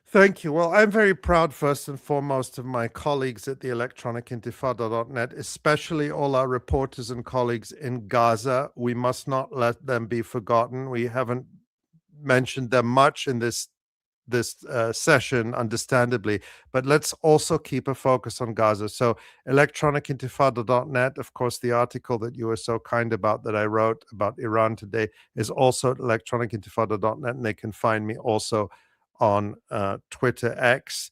Thank you. Well, I'm very proud, first and foremost, of my colleagues at the electronicintifada.net, especially all our reporters and colleagues in Gaza. We must not let them be forgotten. We haven't mentioned them much in this session, understandably, but let's also keep a focus on Gaza. So electronicintifada.net, of course, the article that you were so kind about that I wrote about Iran today is also at electronicintifada.net, and they can find me also on Twitter X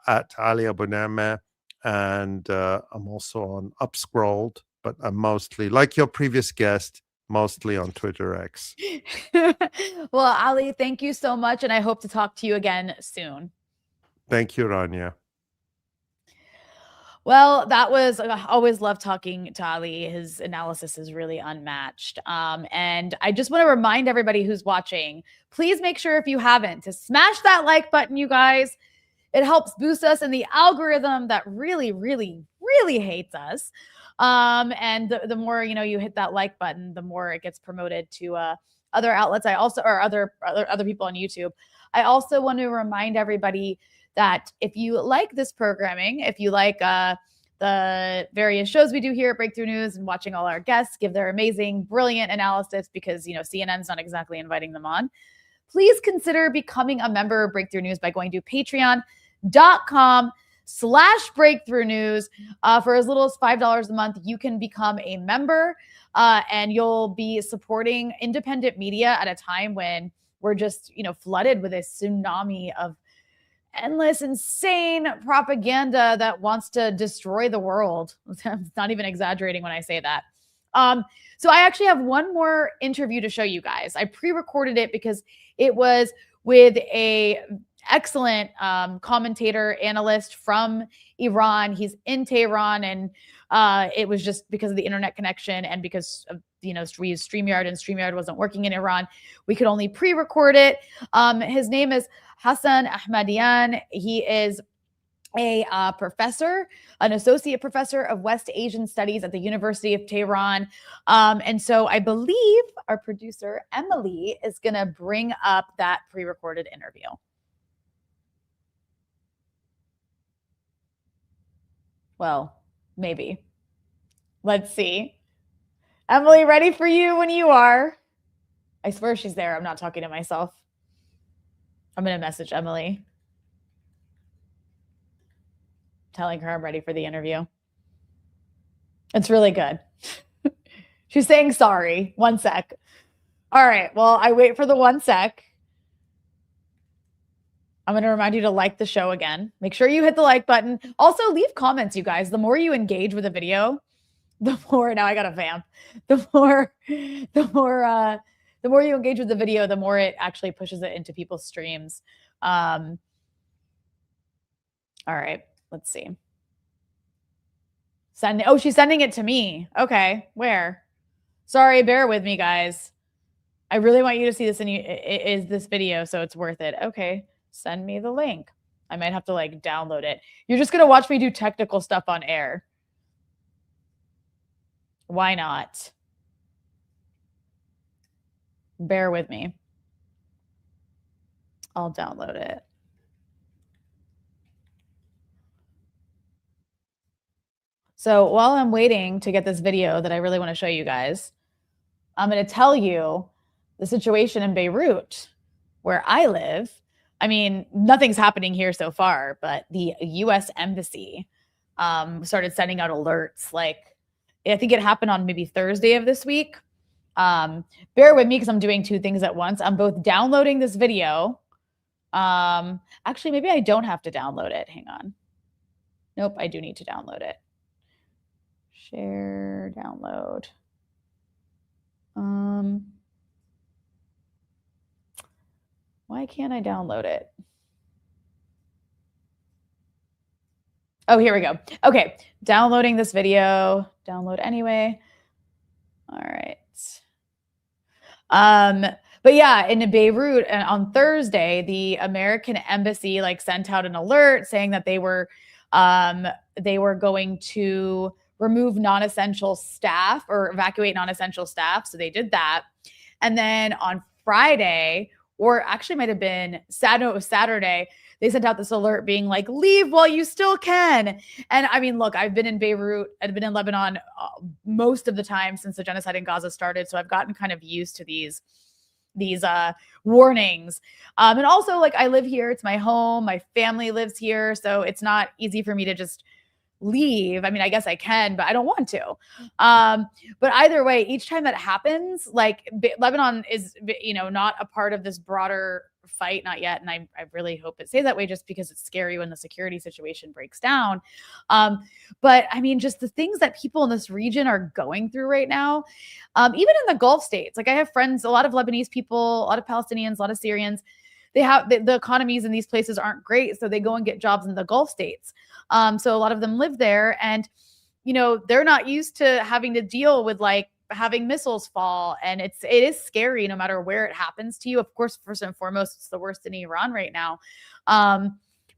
at Ali Abunimah, and I'm also on Upscrolled, but I'm mostly, like your previous guest, mostly on Twitter X. Well, Ali, thank you so much, and I hope to talk to you again soon. Thank you, Rania. Well, that was, I always love talking to Ali. His analysis is really unmatched. And I just want to remind everybody who's watching, please make sure, if you haven't, to smash that like button, you guys. It helps boost us in the algorithm that really, really, really hates us. And the more, you hit that like button, the more it gets promoted to other outlets. Or other people on YouTube. I also want to remind everybody that if you like this programming, if you like the various shows we do here at Breakthrough News and watching all our guests give their amazing, brilliant analysis, because, CNN's not exactly inviting them on, please consider becoming a member of Breakthrough News by going to patreon.com/Breakthrough News. For as little as $5 a month, you can become a member, and you'll be supporting independent media at a time when we're just, flooded with a tsunami of endless, insane propaganda that wants to destroy the world. I'm not even exaggerating when I say that. So I actually have one more interview to show you guys. I pre-recorded it because it was with a excellent commentator, analyst from Iran. He's in Tehran, and it was just because of the internet connection and because of, we used StreamYard, and StreamYard wasn't working in Iran. We could only pre-record it. His name is Hassan Ahmadian. He is a professor, an associate professor of West Asian Studies at the University of Tehran. And so I believe our producer, Emily, is going to bring up that pre-recorded interview. Well, maybe. Let's see. Emily, ready for you when you are. I swear she's there. I'm not talking to myself. I'm going to message Emily, telling her I'm ready for the interview. It's really good. She's saying sorry. 1 sec. All right. Well, I wait for the 1 sec. I'm going to remind you to like the show again. Make sure you hit the like button. Also, leave comments, you guys. The more you engage with a video, the more, now I got to vamp. The more you engage with the video, the more it actually pushes it into people's streams. All right, let's see. Oh, she's sending it to me. Okay, where? Sorry, bear with me, guys. I really want you to see this is this video, so it's worth it. Okay, send me the link. I might have to download it. You're just gonna watch me do technical stuff on air. Why not? Bear with me. I'll download it. So while I'm waiting to get this video that I really want to show you guys, I'm going to tell you the situation in Beirut, where I live. I mean, nothing's happening here so far, but the U.S. Embassy started sending out alerts. Like, I think it happened on maybe Thursday of this week. Bear with me because I'm doing two things at once. I'm both downloading this video. Actually, maybe I don't have to download it. Hang on. Nope, I do need to download it. Share, download. Why can't I download it? Oh, here we go. Okay, downloading this video. Download anyway. All right. But yeah, in Beirut, and on Thursday, the American embassy like sent out an alert saying that they were going to remove non-essential staff or evacuate non-essential staff. So they did that. And then on Friday, or actually might have been Saturday, it was Saturday, they sent out this alert being like, leave while you still can. And I mean, look, I've been in Beirut, I've been in Lebanon most of the time since the genocide in Gaza started. So I've gotten kind of used to these warnings. And also, like, I live here, it's my home, my family lives here. So it's not easy for me to just leave. I mean, I guess I can, but I don't want to. But either way, each time that happens, like Lebanon is, not a part of this broader fight, not yet. And I really hope it stays that way just because it's scary when the security situation breaks down. But I mean, just the things that people in this region are going through right now, even in the Gulf states, like I have friends, a lot of Lebanese people, a lot of Palestinians, a lot of Syrians, they have the economies in these places aren't great. So they go and get jobs in the Gulf states. So a lot of them live there and, they're not used to having to deal with like having missiles fall. And it is scary no matter where it happens to you. Of course, first and foremost, it's the worst in Iran right now.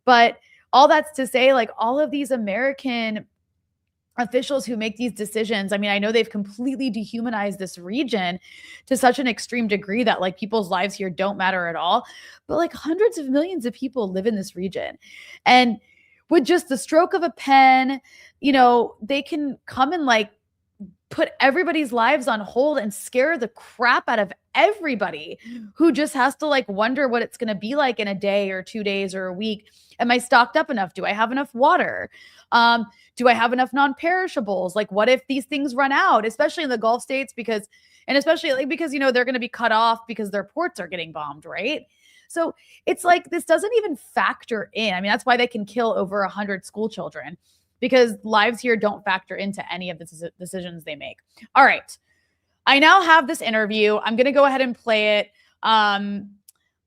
But all that's to say, like all of these American officials who make these decisions, I mean, I know they've completely dehumanized this region to such an extreme degree that like people's lives here don't matter at all. But like hundreds of millions of people live in this region. And with just the stroke of a pen, they can come and like put everybody's lives on hold and scare the crap out of everybody who just has to like wonder what it's going to be like in a day or 2 days or a week. Am I stocked up enough? Do I have enough water? Do I have enough non-perishables? Like, what if these things run out, especially in the Gulf states, because they're going to be cut off because their ports are getting bombed, right? So it's like, this doesn't even factor in. I mean, that's why they can kill over 100 school children, because lives here don't factor into any of the decisions they make. All right. I now have this interview. I'm going to go ahead and play it.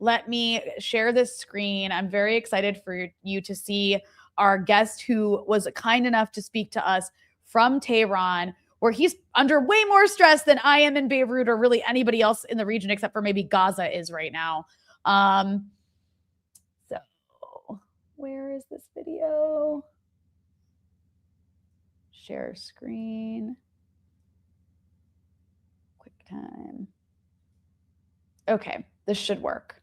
Let me share this screen. I'm very excited for you to see our guest who was kind enough to speak to us from Tehran, where he's under way more stress than I am in Beirut or really anybody else in the region, except for maybe Gaza is right now. So where is this video? Share screen. QuickTime. Okay, this should work.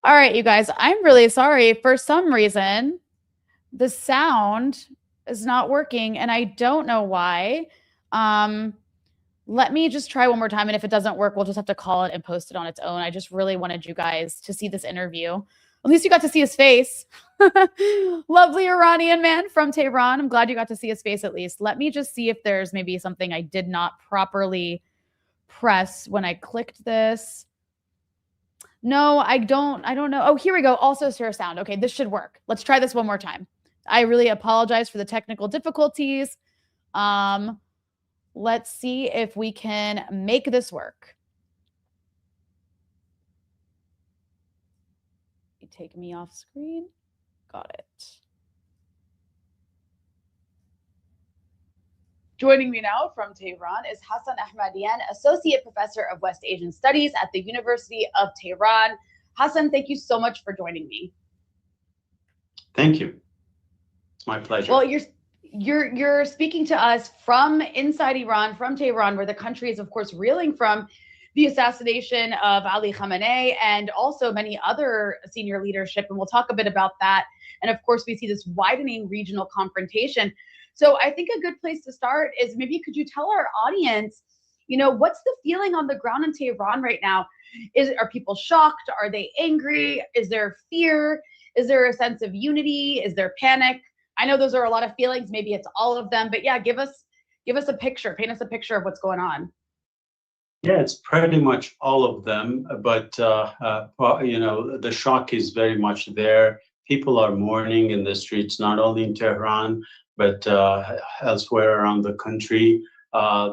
All right, you guys, I'm really sorry. For some reason, the sound is not working, and I don't know why. Let me just try one more time, and if it doesn't work, we'll just have to call it and post it on its own. I just really wanted you guys to see this interview. At least you got to see his face. Lovely Iranian man from Tehran. I'm glad you got to see his face at least. Let me just see if there's maybe something I did not properly press when I clicked this. No, I don't know. Oh, here we go. Also share sound. Okay, this should work. Let's try this one more time. I really apologize for the technical difficulties. Let's see if we can make this work. You take me off screen. Got it. Joining me now from Tehran is Hassan Ahmadian, Associate Professor of West Asian Studies at the University of Tehran. Hassan, thank you so much for joining me. Thank you. It's my pleasure. Well, you're speaking to us from inside Iran, from Tehran, where the country is, of course, reeling from the assassination of Ali Khamenei and also many other senior leadership. And we'll talk a bit about that. And of course, we see this widening regional confrontation. So I think a good place to start is maybe could you tell our audience, what's the feeling on the ground in Tehran right now? Are people shocked? Are they angry? Is there fear? Is there a sense of unity? Is there panic? I know those are a lot of feelings. Maybe it's all of them, but yeah, give us a picture, paint us a picture of what's going on. Yeah, it's pretty much all of them, but the shock is very much there. People are mourning in the streets, not only in Tehran, but elsewhere around the country.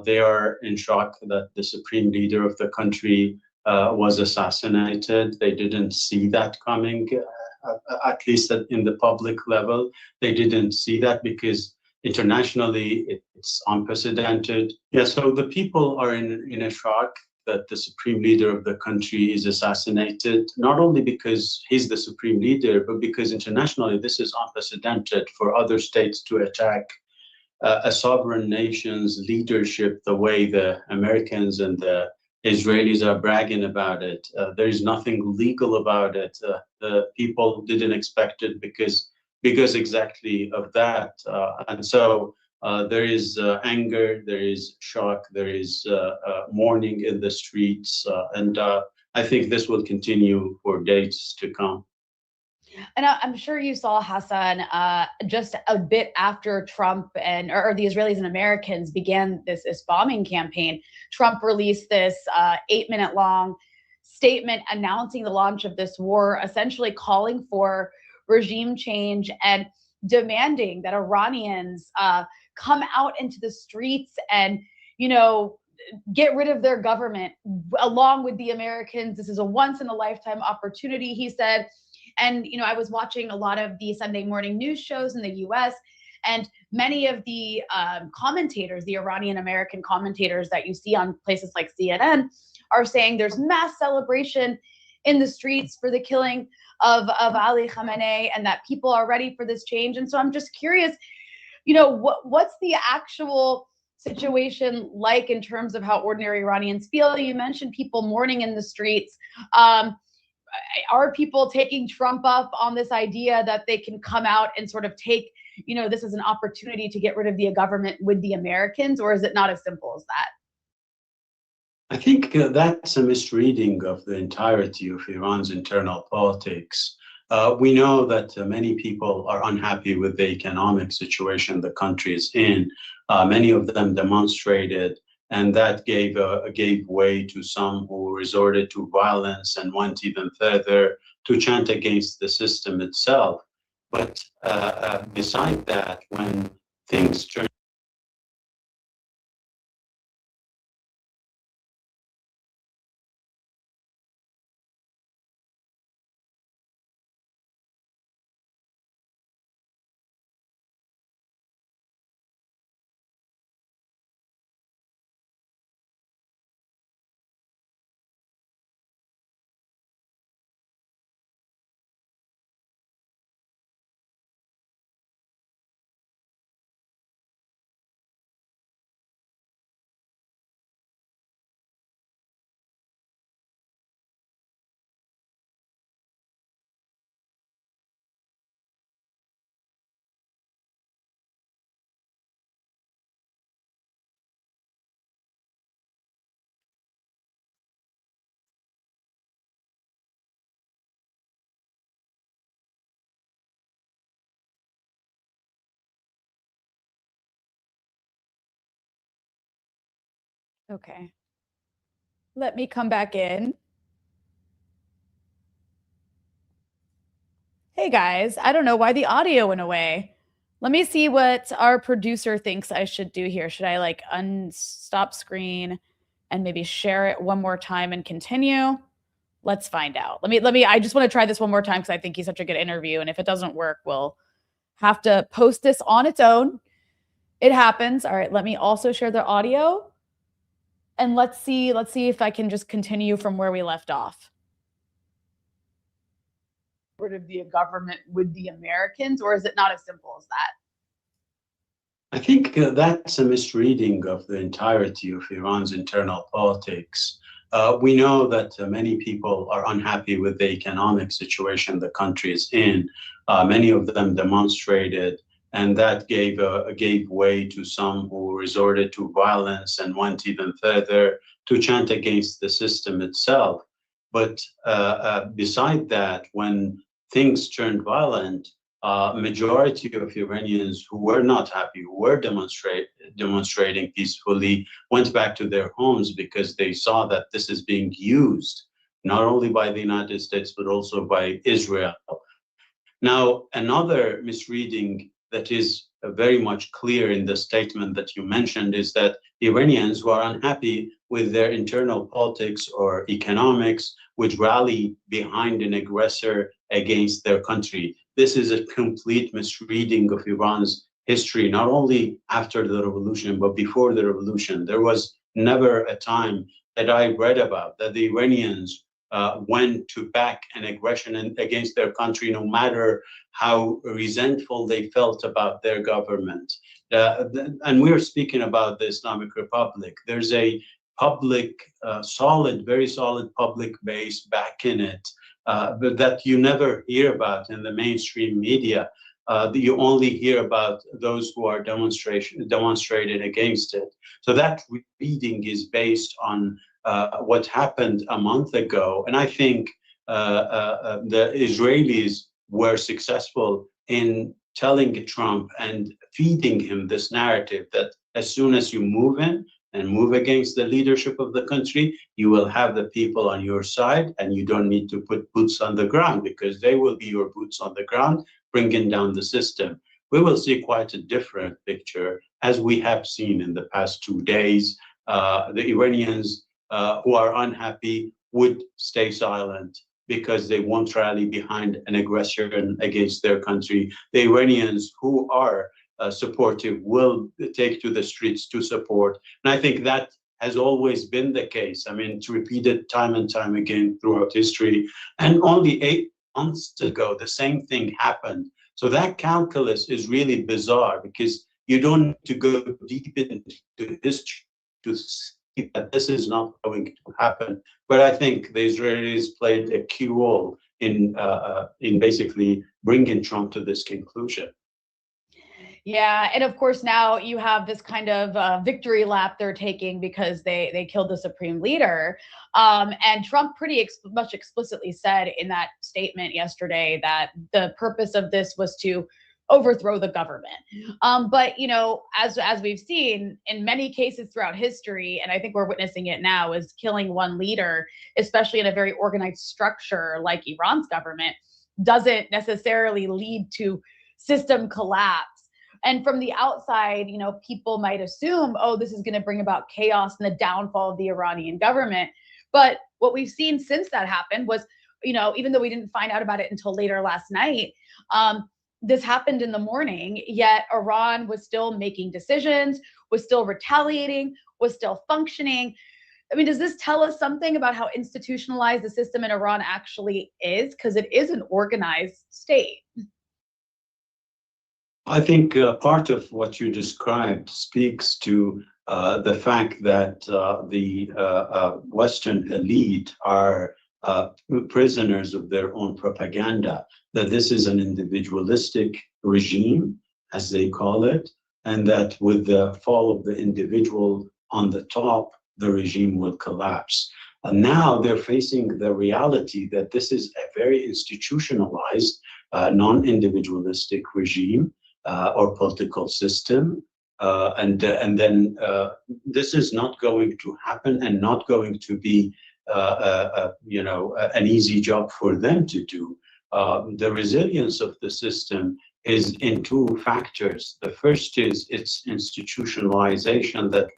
They are in shock that the supreme leader of the country was assassinated. They didn't see that coming, at least in the public level. They didn't see that because internationally it's unprecedented. Yeah, so the people are in a shock that the supreme leader of the country is assassinated, not only because he's the supreme leader, but because internationally this is unprecedented for other states to attack a sovereign nation's leadership the way the Americans and the Israelis are bragging about it. There is nothing legal about it. The people didn't expect it because exactly of that. And so there is anger, there is shock, there is mourning in the streets. And I think this will continue for days to come. And I'm sure you saw, Hassan, just a bit after Trump or the Israelis and Americans began this bombing campaign, Trump released this 8-minute long statement announcing the launch of this war, essentially calling for regime change and demanding that Iranians come out into the streets and, get rid of their government along with the Americans. This is a once in a lifetime opportunity, he said. And, I was watching a lot of the Sunday morning news shows in the US, and many of the commentators, the Iranian American commentators that you see on places like CNN, are saying there's mass celebration in the streets for the killing of Ali Khamenei and that people are ready for this change. And so I'm just curious, what's the actual situation like in terms of how ordinary Iranians feel? You mentioned people mourning in the streets. Are people taking Trump up on this idea that they can come out and sort of take, this is an opportunity to get rid of the government with the Americans, or is it not as simple as that? I think that's a misreading of the entirety of Iran's internal politics. We know that many people are unhappy with the economic situation the country is in. Many of them demonstrated, and that gave way to some who resorted to violence and went even further to chant against the system itself. But beside that, when things turn Okay. Let me come back in. Hey guys, I don't know why the audio went away. Let me see what our producer thinks I should do here. Should I unstop screen and maybe share it one more time and continue? Let's find out. I just want to try this one more time because I think he's such a good interview. And if it doesn't work, we'll have to post this on its own It happens. All right, let me also share the audio. And let's see if I can just continue from where we left off. Of the government with the Americans, or is it not as simple as that? I think that's a misreading of the entirety of Iran's internal politics. We know that many people are unhappy with the economic situation the country is in. Many of them demonstrated, and that gave way to some who resorted to violence and went even further to chant against the system itself. But beside that, when things turned violent, majority of Iranians who were not happy, who were demonstrating peacefully, went back to their homes because they saw that this is being used not only by the United States but also by Israel. Now, another misreading that is very much clear in the statement that you mentioned is that Iranians who are unhappy with their internal politics or economics would rally behind an aggressor against their country. This is a complete misreading of Iran's history, not only after the revolution, but before the revolution. There was never a time that I read about that the Iranians went to back an aggression against their country, no matter how resentful they felt about their government. And we're speaking about the Islamic Republic. There's a public, very solid public base back in it, but that you never hear about in the mainstream media. You only hear about those who are demonstrated against it. So that reading is based on what happened a month ago. And I think the Israelis were successful in telling Trump and feeding him this narrative that as soon as you move in and move against the leadership of the country, you will have the people on your side and you don't need to put boots on the ground because they will be your boots on the ground, bringing down the system. We will see quite a different picture as we have seen in the past 2 days. The Iranians who are unhappy would stay silent because they won't rally behind an aggression against their country. The Iranians who are supportive will take to the streets to support. And I think that has always been the case. I mean, it's repeated time and time again throughout history. And only 8 months ago, the same thing happened. So that calculus is really bizarre because you don't need to go deep into history to see that this is not going to happen. But I think the Israelis played a key role in basically bringing Trump to this conclusion. Yeah, and of course now you have this kind of victory lap they're taking because they killed the supreme leader. And Trump pretty much explicitly said in that statement yesterday that the purpose of this was to overthrow the government. But you know, as we've seen in many cases throughout history, and I think we're witnessing it now, is killing one leader, especially in a very organized structure like Iran's government, doesn't necessarily lead to system collapse. And from the outside, you know, people might assume, oh, this is going to bring about chaos and the downfall of the Iranian government. But what we've seen since that happened was, you know, even though we didn't find out about it until later last night, this happened in the morning, yet Iran was still making decisions, was still retaliating, was still functioning. I mean, does this tell us something about how institutionalized the system in Iran actually is? Because it is an organized state. I think part of what you described speaks to the fact that the Western elite are prisoners of their own propaganda, that this is an individualistic regime, as they call it, and that with the fall of the individual on the top, the regime will collapse. And now they're facing the reality that this is a very institutionalized, non-individualistic regime or political system. And then this is not going to happen and not going to be, an easy job for them to do. The resilience of the system is in 2 factors. The first is its institutionalization that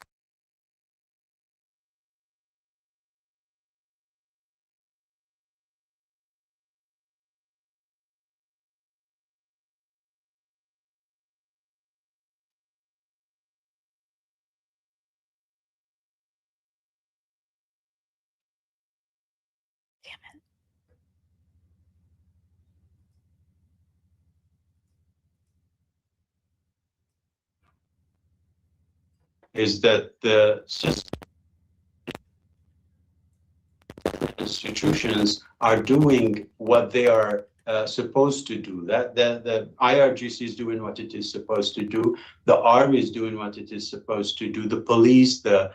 Is that the system institutions are doing what they are supposed to do. That the IRGC is doing what it is supposed to do. The army is doing what it is supposed to do. The police, the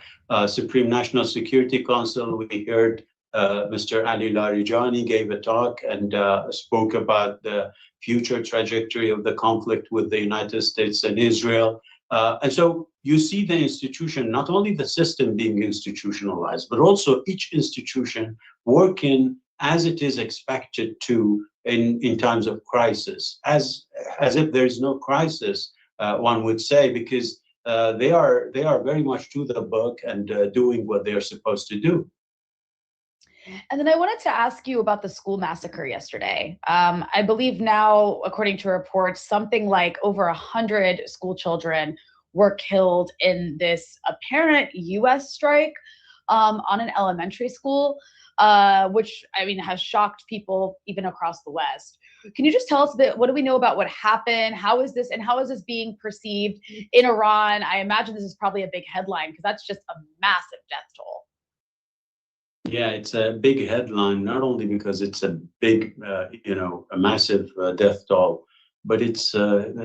Supreme National Security Council. We heard Mr. Ali Larijani gave a talk and spoke about the future trajectory of the conflict with the United States and Israel. And so you see the institution, not only the system being institutionalized, but also each institution working as it is expected to in times of crisis, as if there is no crisis, one would say, because they are very much to the book and doing what they're supposed to do. And then I wanted to ask you about the school massacre yesterday. I believe now, according to reports, something like over 100 school children were killed in this apparent U.S. strike on an elementary school, which, I mean, has shocked people even across the West. Can you just tell us a bit, what do we know about what happened? How is this being perceived in Iran? I imagine this is probably a big headline because that's just a massive death toll. Yeah, it's a big headline, not only because it's a big, a massive death toll, but it's, a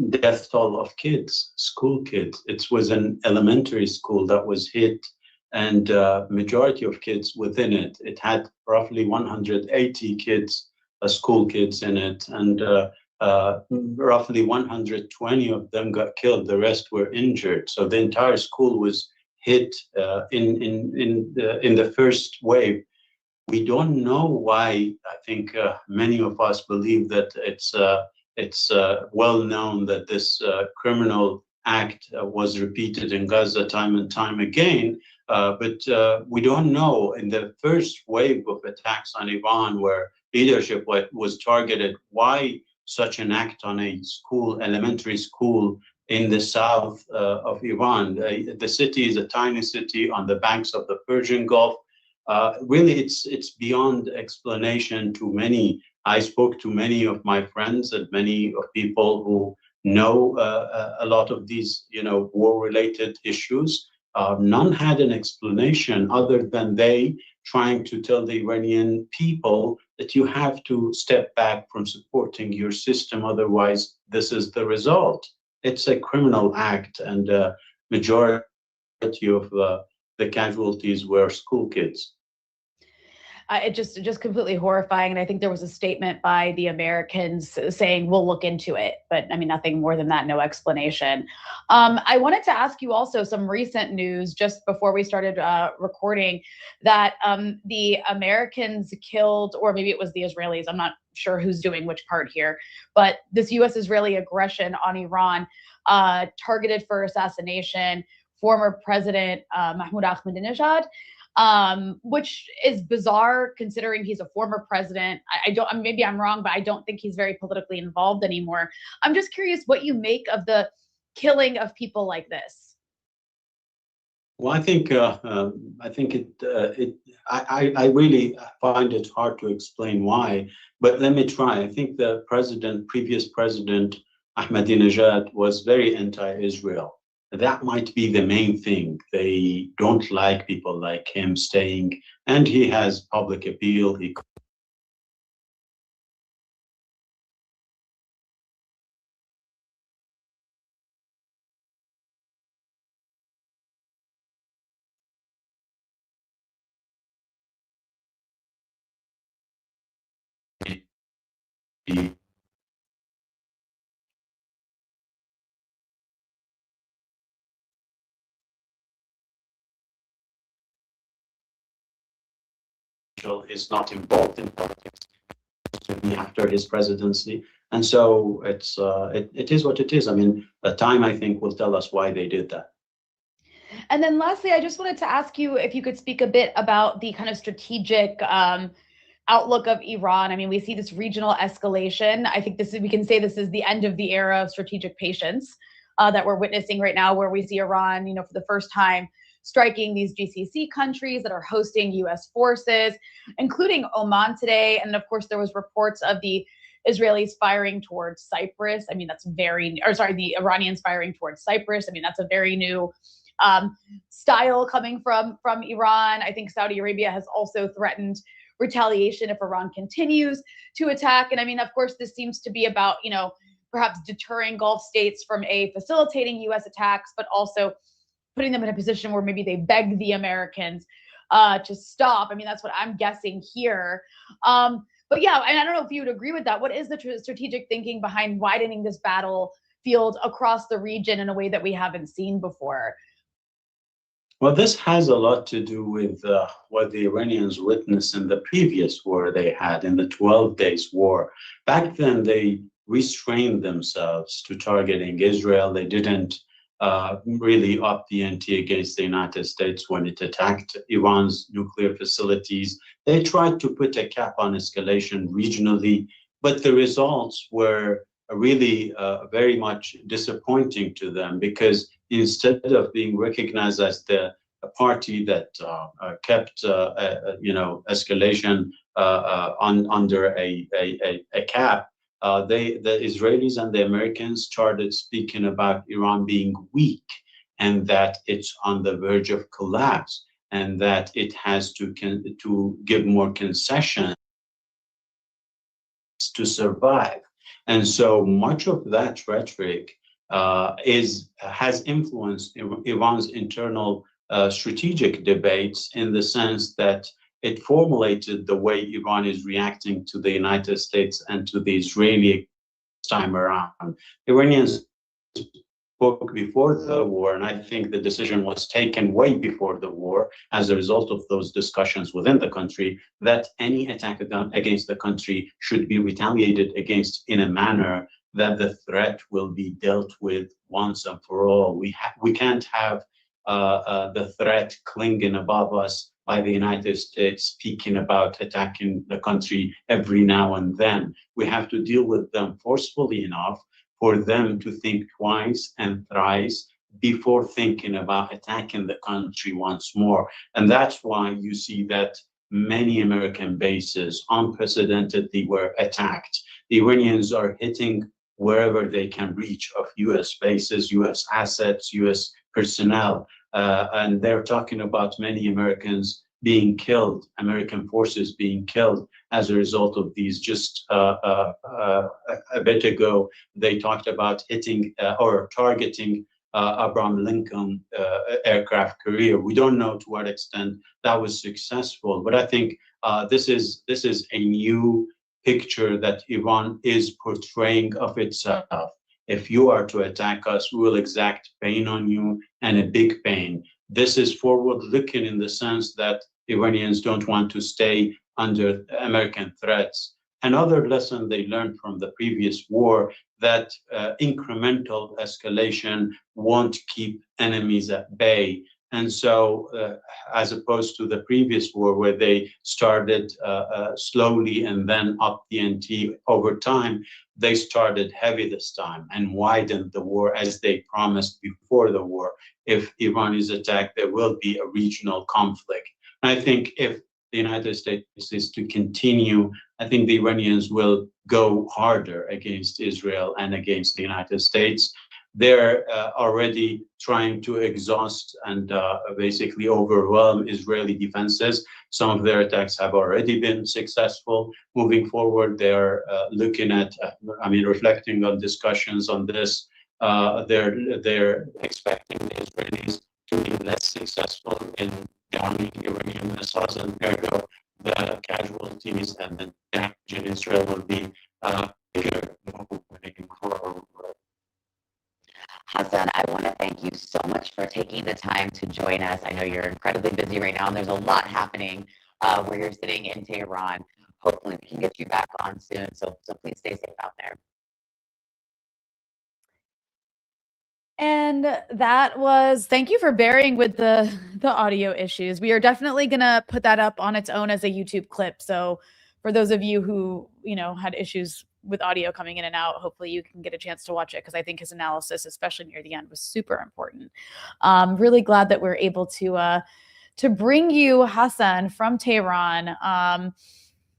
death toll of kids, school kids. It was an elementary school that was hit, and majority of kids within it. It had roughly 180 kids, school kids in it, and roughly 120 of them got killed. The rest were injured. So the entire school was hit in the first wave. We don't know why. I think many of us believe that it's well known that this criminal act was repeated in Gaza time and time again. But we don't know. In the first wave of attacks on Iran, where leadership was targeted, why such an act on a school, elementary school, in the south of Iran. The city is a tiny city on the banks of the Persian Gulf. Really, it's beyond explanation to many. I spoke to many of my friends and many of people who know a lot of these, war-related issues. None had an explanation other than they trying to tell the Iranian people that you have to step back from supporting your system, otherwise this is the result. It's a criminal act, and majority of the casualties were school kids. It's just completely horrifying. And I think there was a statement by the Americans saying, we'll look into it. But I mean, nothing more than that, no explanation. I wanted to ask you also some recent news just before we started recording that the Americans killed, or maybe it was the Israelis, I'm not sure who's doing which part here, but this U.S. Israeli aggression on Iran targeted for assassination former President Mahmoud Ahmadinejad. Which is bizarre considering he's a former president. Maybe I'm wrong, but I don't think he's very politically involved anymore. I'm just curious what you make of the killing of people like this. Well, I really find it hard to explain why, but let me try. I think the previous president Ahmadinejad was very anti-Israel. That might be the main thing. They don't like people like him staying, and he has public appeal. Is not involved in politics after his presidency, and so it is what it is. I mean, the time, I think, will tell us why they did that. And then lastly, I just wanted to ask you if you could speak a bit about the kind of strategic outlook of Iran. I mean, we see this regional escalation. I think we can say this is the end of the era of strategic patience. that we're witnessing right now, where we see Iran, for the first time striking these GCC countries that are hosting U.S. forces, including Oman today. And of course, there was reports of the Israelis firing towards Cyprus. I mean, the Iranians firing towards Cyprus. I mean, that's a very new style coming from Iran. I think Saudi Arabia has also threatened retaliation if Iran continues to attack. And I mean, of course, this seems to be about, perhaps deterring Gulf states from facilitating U.S. attacks, but also putting them in a position where maybe they beg the Americans to stop. I mean, that's what I'm guessing here. But yeah, and I don't know if you would agree with that. What is the strategic thinking behind widening this battlefield across the region in a way that we haven't seen before? Well, this has a lot to do with what the Iranians witnessed in the previous war they had, in the 12 Days War. Back then, they restrained themselves to targeting Israel. They didn't really up the ante against the United States when it attacked Iran's nuclear facilities. They tried to put a cap on escalation regionally, but the results were really very much disappointing to them, because instead of being recognized as the party that kept escalation under a cap, the Israelis and the Americans started speaking about Iran being weak, and that it's on the verge of collapse, and that it has to give more concessions to survive. And so much of that rhetoric has influenced Iran's internal strategic debates, in the sense that it formulated the way Iran is reacting to the United States and to the Israeli time around. Iranians spoke before the war, and I think the decision was taken way before the war as a result of those discussions within the country, that any attack against the country should be retaliated against in a manner that the threat will be dealt with once and for all. We can't have the threat clinging above us by the United States speaking about attacking the country every now and then. We have to deal with them forcefully enough for them to think twice and thrice before thinking about attacking the country once more. And that's why you see that many American bases unprecedentedly were attacked. The Iranians are hitting wherever they can reach of US bases, US assets, US personnel. And they're talking about many Americans being killed, American forces being killed as a result of these. Just a bit ago, they talked about hitting or targeting Abraham Lincoln aircraft carrier. We don't know to what extent that was successful, but I think this is a new picture that Iran is portraying of itself. If you are to attack us, we will exact pain on you, and a big pain. This is forward-looking in the sense that Iranians don't want to stay under American threats. Another lesson they learned from the previous war, that incremental escalation won't keep enemies at bay. And so, as opposed to the previous war, where they started slowly and then up the ante over time, they started heavy this time and widened the war, as they promised before the war. If Iran is attacked, there will be a regional conflict. And I think if the United States is to continue, I think the Iranians will go harder against Israel and against the United States. They're already trying to exhaust and basically overwhelm Israeli defenses. Some of their attacks have already been successful. Moving forward, they're looking at, reflecting on discussions on this. They're expecting the Israelis to be less successful in downing Iranian missiles, and ergo the casualties and the damage in Israel will be bigger moving forward. Hassan, I want to thank you so much for taking the time to join us. I know you're incredibly busy right now, and there's a lot happening where you're sitting in Tehran. Hopefully we can get you back on soon, so please stay safe out there. And that was, thank you for bearing with the audio issues. We are definitely going to put that up on its own as a YouTube clip. So for those of you who, had issues with audio coming in and out, hopefully you can get a chance to watch it, because I think his analysis, especially near the end, was super important. Really glad that we're able to bring you Hassan from Tehran.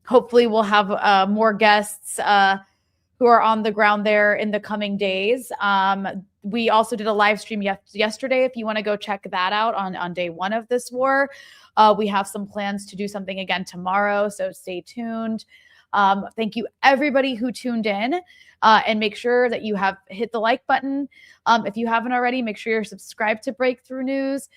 Hopefully we'll have more guests who are on the ground there in the coming days. We also did a live stream yesterday. If you want to go check that out on day one of this war. We have some plans to do something again tomorrow, so stay tuned. Thank you everybody who tuned in, and make sure that you have hit the like button. If you haven't already, make sure you're subscribed to Breakthrough News.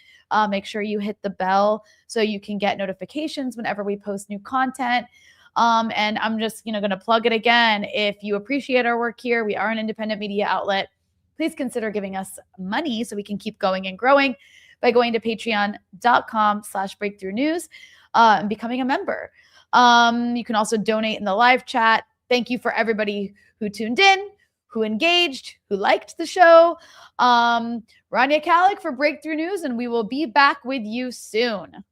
Make sure you hit the bell so you can get notifications whenever we post new content. And I'm just, going to plug it again. If you appreciate our work here, we are an independent media outlet. Please consider giving us money so we can keep going and growing by going to patreon.com/breakthrough news and becoming a member. You can also donate in the live chat. Thank you for everybody who tuned in, who engaged, who liked the show. Rania Khalek for Breakthrough News, and we will be back with you soon.